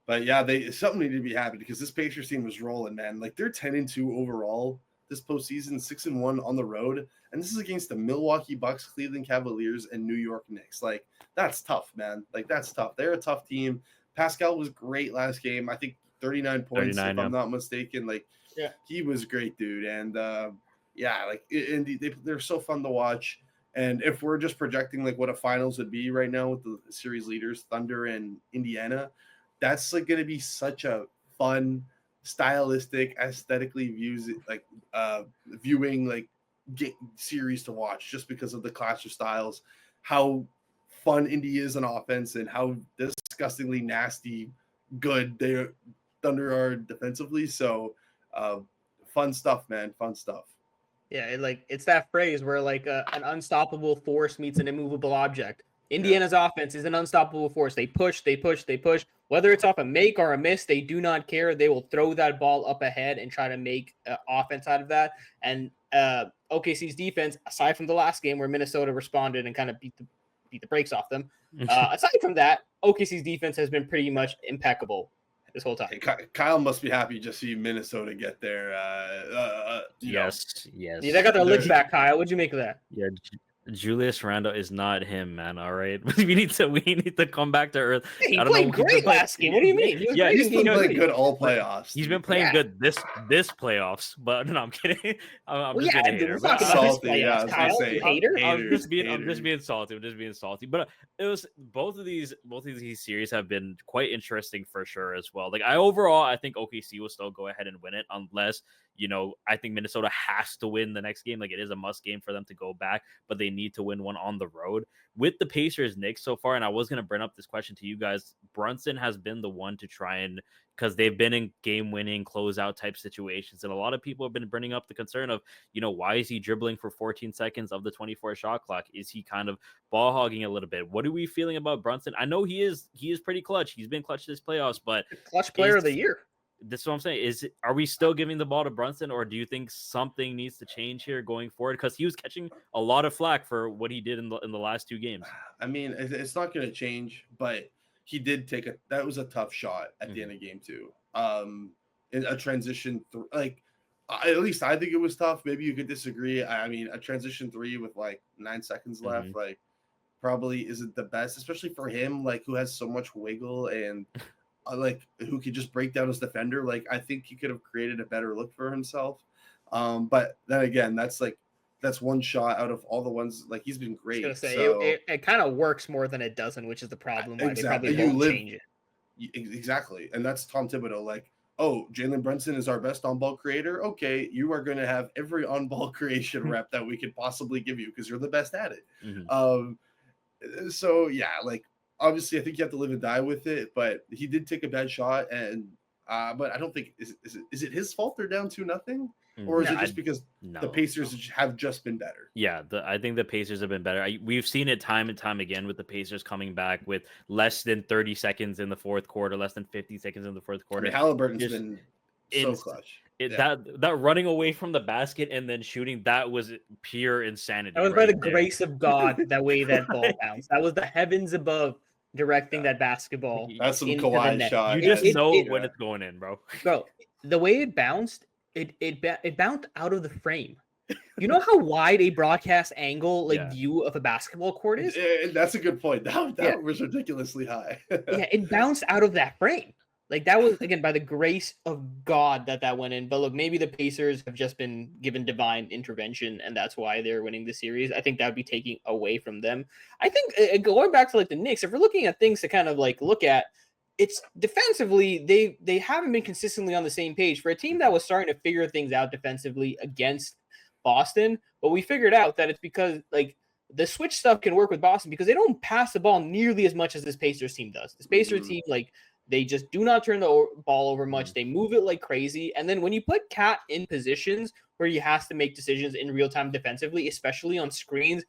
But yeah, something needed to be happy because this Pacers team was rolling, man. Like, they're 10-2 overall this postseason, 6-1 on the road. And this is against the Milwaukee Bucks, Cleveland Cavaliers, and New York Knicks. Like, that's tough, man. Like, that's tough. They're a tough team. Pascal was great last game. I think 39 points, if I'm not mistaken. Like, yeah, he was great, dude. And yeah, like they're so fun to watch. And if we're just projecting like what a finals would be right now with the series leaders, Thunder and Indiana, that's like going to be such a fun, stylistic, aesthetically viewing like series to watch just because of the clash of styles, how fun Indy is on offense, and how disgustingly nasty good they Thunder are defensively. So fun stuff, man. Fun stuff. Yeah, it's that phrase where like an unstoppable force meets an immovable object. Indiana's offense is an unstoppable force. They push, they push, they push. Whether it's off a make or a miss, they do not care. They will throw that ball up ahead and try to make offense out of that. And OKC's defense, aside from the last game where Minnesota responded and kind of beat the brakes off them, aside from that, OKC's defense has been pretty much impeccable this whole time. Hey, Kyle must be happy to see Minnesota get there. Yes. Yeah, they got their licks back, Kyle. What'd you make of that? Yeah, Julius Randle is not him, man. All right, we need to come back to earth. He played great last game. What do you mean? He's been playing good all playoffs. He's been playing good this playoffs. But no, I'm kidding. I'm just being a hater. Salty, Kyle, hater. I'm just being salty. But it was both of these series have been quite interesting for sure as well. Like I think OKC will still go ahead and win it unless I think Minnesota has to win the next game. Like it is a must game for them to go back, but they need to win one on the road. With the Pacers Knicks so far, and I was going to bring up this question to you guys, Brunson has been the one to try and, because they've been in game-winning closeout type situations, and a lot of people have been bringing up the concern of, why is he dribbling for 14 seconds of the 24 shot clock? Is he kind of ball hogging a little bit? What are we feeling about Brunson? I know he is pretty clutch. He's been clutch this playoffs, but clutch player of the year. This is what I'm saying. Are we still giving the ball to Brunson, or do you think something needs to change here going forward? Because he was catching a lot of flack for what he did in the last two games. I mean, it's not going to change, but he did that was a tough shot at the end of game 2. In a transition, at least I think it was tough. Maybe you could disagree. I mean, a transition 3 with like 9 seconds left, like probably isn't the best, especially for him, like who has so much wiggle and who could just break down his defender. Like I think he could have created a better look for himself. But then again, that's one shot out of all the ones. Like he's been great. I was gonna say it kind of works more than it doesn't, which is the problem. Why exactly. They probably won't change it. Exactly, and that's Tom Thibodeau. Like, oh, Jalen Brunson is our best on-ball creator. Okay, you are going to have every on-ball creation rep that we could possibly give you because you're the best at it. So yeah, like. Obviously, I think you have to live and die with it, but he did take a bad shot, and but I don't think is it his fault they're down 2-0, or is it just because the Pacers have just been better? Yeah, I think the Pacers have been better. We've seen it time and time again with the Pacers coming back with less than 30 seconds in the fourth quarter, less than 50 seconds in the fourth quarter. I mean, Halliburton's been so clutch. That running away from the basket and then shooting, that was pure insanity. That was by the grace of God, that way that ball bounced. That was the heavens above directing that basketball. That's some Kawhi shot. You just know when it's going in, bro. Bro, the way it bounced, it bounced out of the frame. You know how wide a broadcast angle view of a basketball court is? That's a good point. That was ridiculously high. Yeah, it bounced out of that frame. Like that was, again, by the grace of God that went in. But look, maybe the Pacers have just been given divine intervention, and that's why they're winning the series. I think that would be taking away from them. I think going back to like the Knicks, if we're looking at things to kind of like look at, it's defensively, they haven't been consistently on the same page for a team that was starting to figure things out defensively against Boston. But we figured out that it's because like the switch stuff can work with Boston because they don't pass the ball nearly as much as this Pacers team does. This Pacers team, like, they just do not turn the ball over much. They move it like crazy. And then when you put Cat in positions where he has to make decisions in real time defensively, especially on screens,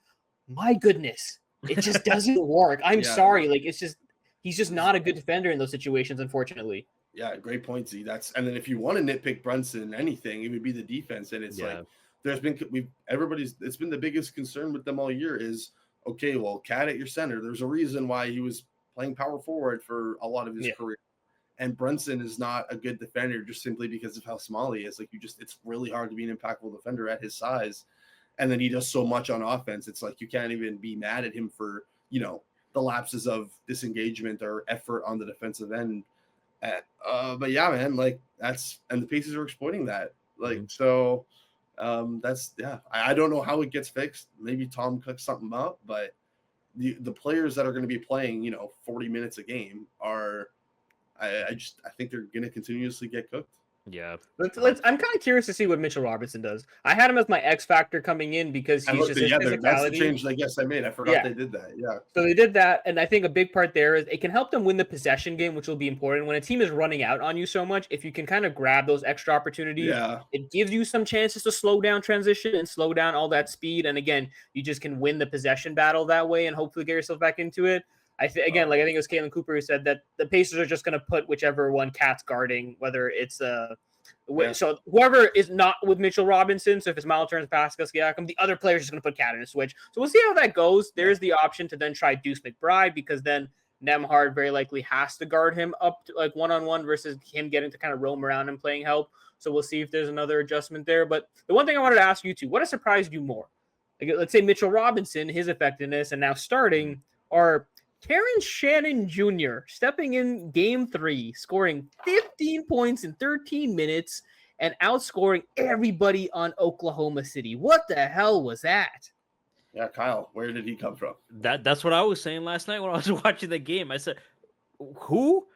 my goodness, it just doesn't work. I'm sorry. Like, he's just not a good defender in those situations, unfortunately. Yeah, great point, Z. And then if you want to nitpick Brunson anything, it would be the defense. And it's like it's been the biggest concern with them all year is, okay, well, Cat at your center, there's a reason why he was playing power forward for a lot of his career. And Brunson is not a good defender just simply because of how small he is. Like it's really hard to be an impactful defender at his size. And then he does so much on offense. It's like, you can't even be mad at him for, the lapses of disengagement or effort on the defensive end. But yeah, man, like and the Pacers are exploiting that. Like, so That's I don't know how it gets fixed. Maybe Tom cooks something up, but the players that are going to be playing 40 minutes a game are I think they're going to continuously get cooked. Yeah. I'm kind of curious to see what Mitchell Robinson does. I had him as my X factor coming in because he's just his physicality. That's the change I guess I made. I forgot they did that. Yeah. So they did that, and I think a big part there is it can help them win the possession game, which will be important. When a team is running out on you so much, if you can kind of grab those extra opportunities, it gives you some chances to slow down transition and slow down all that speed. And again, you just can win the possession battle that way and hopefully get yourself back into it. I think it was Caitlin Cooper who said that the Pacers are just going to put whichever one Cat's guarding, whether it's so whoever is not with Mitchell Robinson, so if it's Miles Turner, Pascal Siakam, the other player is just going to put Cat in a switch. So we'll see how that goes. There's the option to then try Deuce McBride because then Nembhard very likely has to guard him up to like one-on-one versus him getting to kind of roam around and playing help. So we'll see if there's another adjustment there. But the one thing I wanted to ask you two, what has surprised you more? Like, let's say Mitchell Robinson, his effectiveness, and now starting are Terrence Shannon Jr. stepping in game 3, scoring 15 points in 13 minutes and outscoring everybody on Oklahoma City. What the hell was that? Yeah, Kyle, where did he come from? That's what I was saying last night when I was watching the game. I said, who?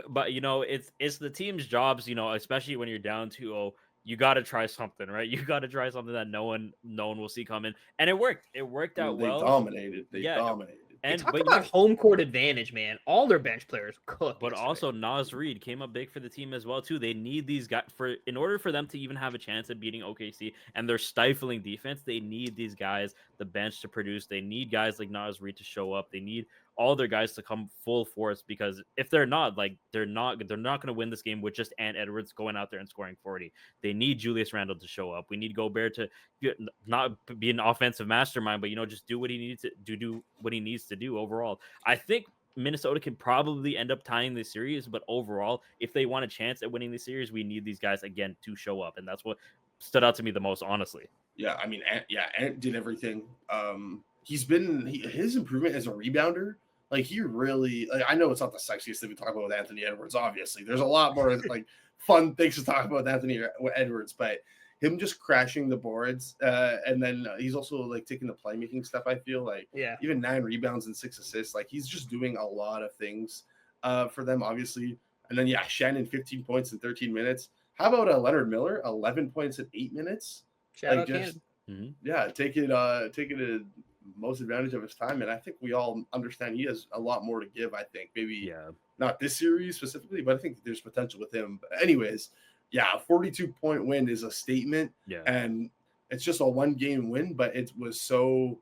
But, it's the team's jobs, especially when you're down 2-0. You got to try something, right? You got to try something that no one will see coming. And it worked. It worked out well. They dominated. And talk about home court advantage, man. All their bench players cooked. But also Naz Reid came up big for the team as well too. They need these guys in order for them to even have a chance at beating OKC and their stifling defense. They need these guys, the bench, to produce. They need guys like Naz Reid to show up. They need all their guys to come full force because if they're not, they're not going to win this game with just Ant Edwards going out there and scoring 40. They need Julius Randle to show up. We need Gobert to not be an offensive mastermind, but just do what he needs to do what he needs to do overall. I think Minnesota can probably end up tying this series, but overall, if they want a chance at winning the series, we need these guys again to show up, and that's what stood out to me the most, honestly. Yeah, I mean, Ant did everything. His improvement as a rebounder. Like he really, I know it's not the sexiest thing to talk about with Anthony Edwards. Obviously, there's a lot more fun things to talk about with Anthony Edwards, but him just crashing the boards, and then he's also taking the playmaking stuff. I feel even 9 rebounds and 6 assists. He's just doing a lot of things for them, obviously. And then Shannon 15 points in 13 minutes. How about Leonard Miller 11 points in 8 minutes? Shout out taking a most advantage of his time, and I think we all understand he has a lot more to give. I think maybe not this series specifically, but I think there's potential with him. But anyways, a 42-point win is a statement, and it's just a 1-game win, but it was so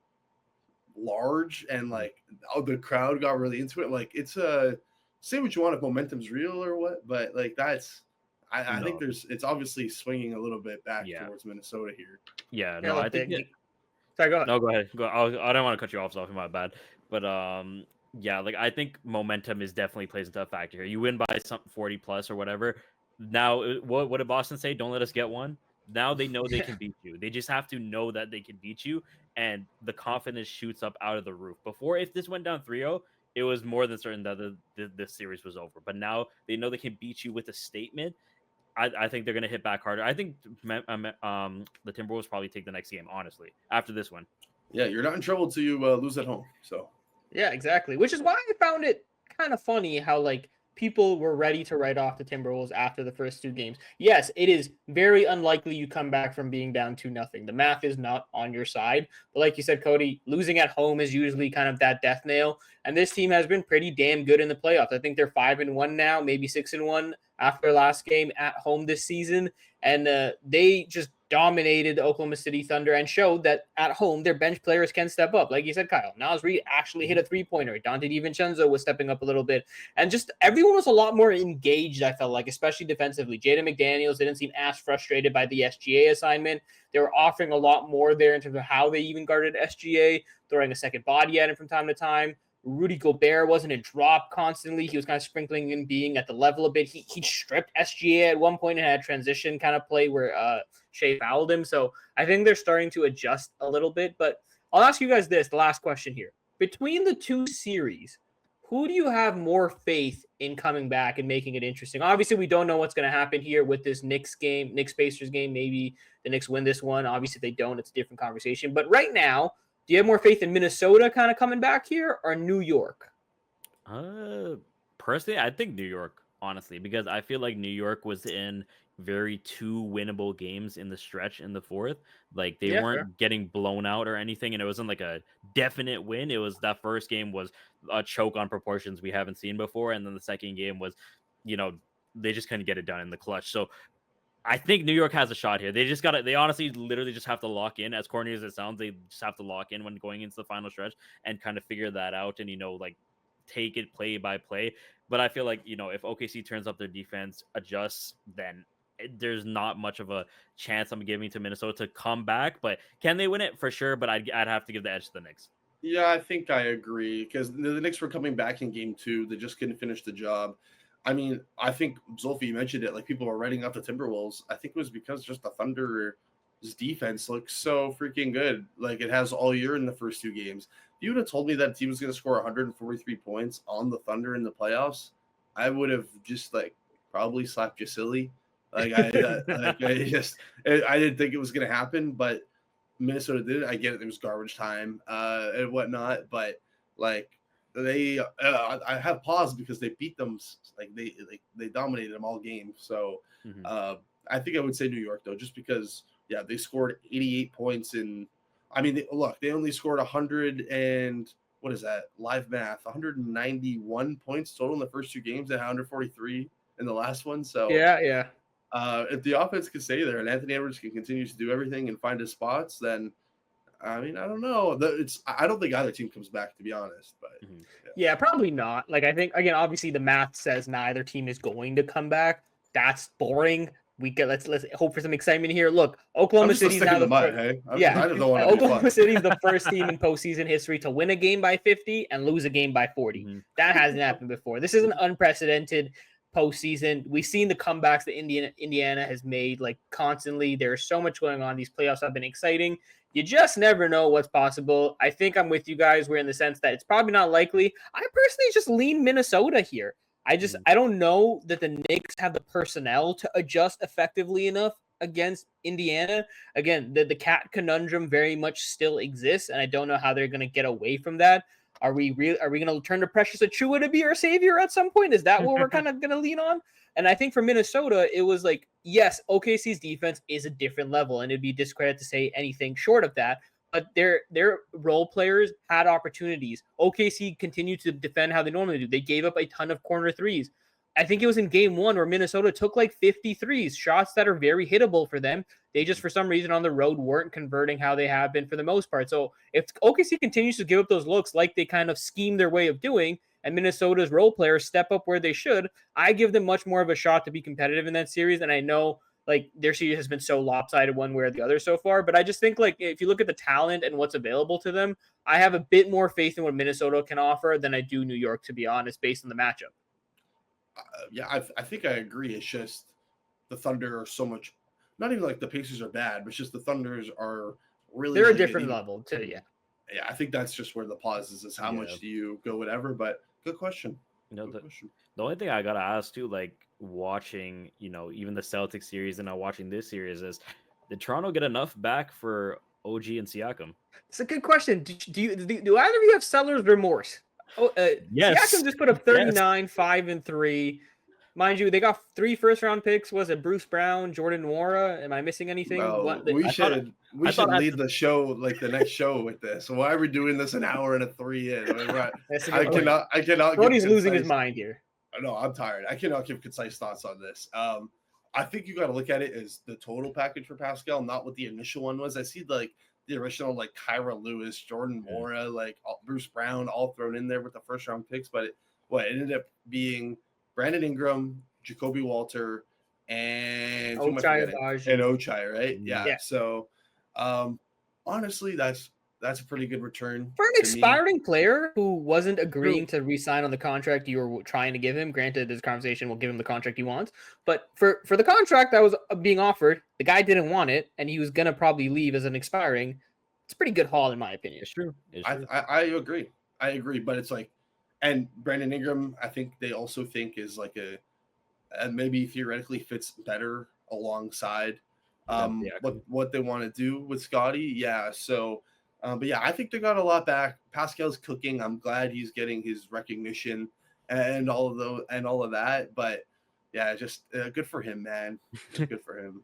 large, and the crowd got really into it. It's say what you want if momentum's real or what, but that's. I think it's obviously swinging a little bit back towards Minnesota here. Yeah, no, I think. Sorry, go ahead. No, go ahead. I don't want to cut you off, so my bad. But I think momentum is definitely plays into a factor here. You win by something 40 plus or whatever. Now, what did Boston say? Don't let us get one. Now they know they can beat you. They just have to know that they can beat you, and the confidence shoots up out of the roof. Before, if this went down 3-0, it was more than certain that this series was over. But now they know they can beat you with a statement. I think they're going to hit back harder. I think the Timberwolves probably take the next game, honestly, after this one. Yeah, you're not in trouble till you lose at home. So. Yeah, exactly. Which is why I found it kind of funny how people were ready to write off the Timberwolves after the first 2 games. Yes, it is very unlikely you come back from being down 2-0. The math is not on your side. But like you said, Cody, losing at home is usually kind of that death nail. And this team has been pretty damn good in the playoffs. I think they're 5-1 now, maybe 6-1 after last game at home this season. And they just dominated the Oklahoma City Thunder and showed that at home their bench players can step up. Like you said, Kyle, Naz Reid actually hit a 3-pointer. Dante DiVincenzo was stepping up a little bit. And just everyone was a lot more engaged, I felt like, especially defensively. Jaden McDaniels didn't seem as frustrated by the SGA assignment. They were offering a lot more there in terms of how they even guarded SGA, throwing a second body at him from time to time. Rudy Gobert wasn't a drop constantly. He was kind of sprinkling in being at the level a bit. He stripped SGA at one point and had a transition kind of play where Shea fouled him. So I think they're starting to adjust a little bit. But I'll ask you guys this, the last question here. Between the 2 series, who do you have more faith in coming back and making it interesting? Obviously, we don't know what's going to happen here with this Knicks Pacers game. Maybe the Knicks win this one. Obviously, if they don't, it's a different conversation. But right now, do you have more faith in Minnesota kind of coming back here or New York? Personally, I think New York, honestly, because I feel like New York was in very two winnable games in the stretch in the fourth. Like they weren't getting blown out or anything, and it wasn't like a definite win. It was that first game was a choke on proportions we haven't seen before, and then the second game was, they just couldn't get it done in the clutch. So I think New York has a shot here. They honestly literally just have to lock in. As corny as it sounds, they just have to lock in when going into the final stretch and kind of figure that out and, like take it play by play. But I feel like, if OKC turns up their defense, adjusts, then there's not much of a chance I'm giving to Minnesota to come back. But can they win it? For sure. But I'd have to give the edge to the Knicks. Yeah, I think I agree because the Knicks were coming back in game 2. They just couldn't finish the job. I mean, I think, Zolfi, you mentioned it, like people were writing off the Timberwolves. I think it was because just the Thunder's defense looks so freaking good. Like it has all year in the first 2 games. If you would have told me that team was going to score 143 points on the Thunder in the playoffs, I would have just probably slapped you silly. I didn't think it was going to happen, but Minnesota did it. I get it. It was garbage time and whatnot, but I have pause because they beat them. They dominated them all game. So I think I would say New York though, just because they scored 88 points they only scored 100 and what is that live math 191 points total in the first 2 games and 143 in the last one. So if the offense can stay there and Anthony Edwards can continue to do everything and find his spots, then I don't know. I don't think either team comes back, to be honest. But probably not. I think again, obviously, the math says neither team is going to come back. That's boring. Let's hope for some excitement here. Look, Oklahoma City's now Oklahoma City's the first team in postseason history to win a game by 50 and lose a game by 40. Mm-hmm. That hasn't happened before. This is an unprecedented postseason. We've seen the comebacks that Indiana has made constantly. There's so much going on. These playoffs have been exciting. You just never know what's possible. I think I'm with you guys. We're in the sense that it's probably not likely. I personally just lean Minnesota here. I don't know that the Knicks have the personnel to adjust effectively enough against Indiana. Again, the cat conundrum very much still exists, and I don't know how they're going to get away from that. Are we going to turn to Precious Achiuwa to be our savior at some point? Is that what we're kind of going to lean on? And I think for Minnesota, it was yes, OKC's defense is a different level, and it'd be discredit to say anything short of that. But their role players had opportunities. OKC continued to defend how they normally do. They gave up a ton of corner threes. I think it was in game 1 where Minnesota took 50 threes, shots that are very hittable for them. They just, for some reason on the road, weren't converting how they have been for the most part. So if OKC continues to give up those looks like they kind of scheme their way of doing, and Minnesota's role players step up where they should, I give them much more of a shot to be competitive in that series. And I know their series has been so lopsided one way or the other so far, but I just think if you look at the talent and what's available to them, I have a bit more faith in what Minnesota can offer than I do New York, to be honest, based on the matchup. I think I agree. It's just the Thunder are so much, not even the Pacers are bad, but it's just the Thunders are really. They're a different level too. Yeah, I think that's just where the pause is how much do you go whatever. But good question. The only thing I gotta ask too, watching, even the Celtics series and now watching this series is, did Toronto get enough back for OG and Siakam? It's a good question. Do either of you have seller's remorse? Yes. Siakam just put up 39, 5 and 3. Mind you, they got 3 first-round picks. Was it Bruce Brown, Jordan Nwora? Am I missing anything? No, we should lead the show the next show with this. Why are we doing this an hour and a 3 in? I cannot. Brody's losing his mind here. No, I'm tired. I cannot give concise thoughts on this. I think you got to look at it as the total package for Pascal, not what the initial one was. I see the original Kyra Lewis, Jordan Nwora, Bruce Brown, all thrown in there with the first round picks, but it ended up being Brandon Ingram, Jacoby Walter, and Ochai, right? Yeah. So honestly, that's a pretty good return for an expiring player who wasn't agreeing to re-sign on the contract you were trying to give him. Granted, this conversation will give him the contract he wants, but for the contract that was being offered, the guy didn't want it, and he was gonna probably leave as an expiring. It's a pretty good haul, in my opinion. It's true. I agree, but it's and Brandon Ingram, I think they also think is like and maybe theoretically fits better alongside what they want to do with Scotty. Yeah. So, but yeah, I think they got a lot back. Pascal's cooking. I'm glad he's getting his recognition and all of that. But yeah, just good for him, man. Just good for him.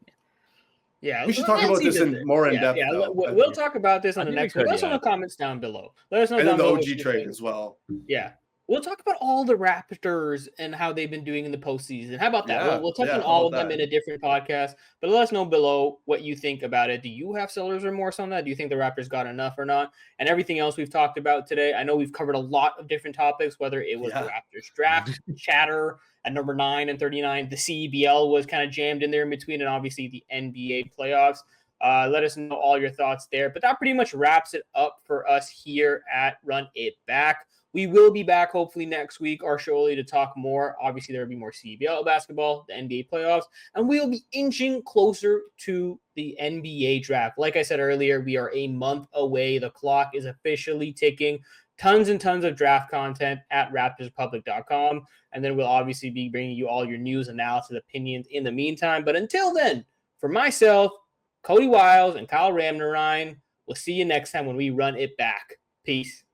Yeah, we should talk about this more in depth. Yeah, though. we'll talk about this on the next one. Let us know in the comments down below. Let us know. And down then the below OG trade as well. Yeah. We'll talk about all the Raptors and how they've been doing in the postseason. How about that? Yeah, We'll touch on all of them in a different podcast. But let us know below what you think about it. Do you have seller's remorse on that? Do you think the Raptors got enough or not? And everything else we've talked about today. I know we've covered a lot of different topics, whether it was the Raptors draft, chatter at number 9 and 39. The CBL was kind of jammed in there in between, and obviously the NBA playoffs. Let us know all your thoughts there. But that pretty much wraps it up for us here at Run It Back. We will be back hopefully next week or shortly to talk more. Obviously, there will be more CBL basketball, the NBA playoffs, and we'll be inching closer to the NBA draft. Like I said earlier, we are a month away. The clock is officially ticking. Tons and tons of draft content at raptorspublic.com. And then we'll obviously be bringing you all your news, analysis, opinions in the meantime. But until then, for myself, Cody Wiles, and Kyle Ramnarine, we'll see you next time when we run it back. Peace.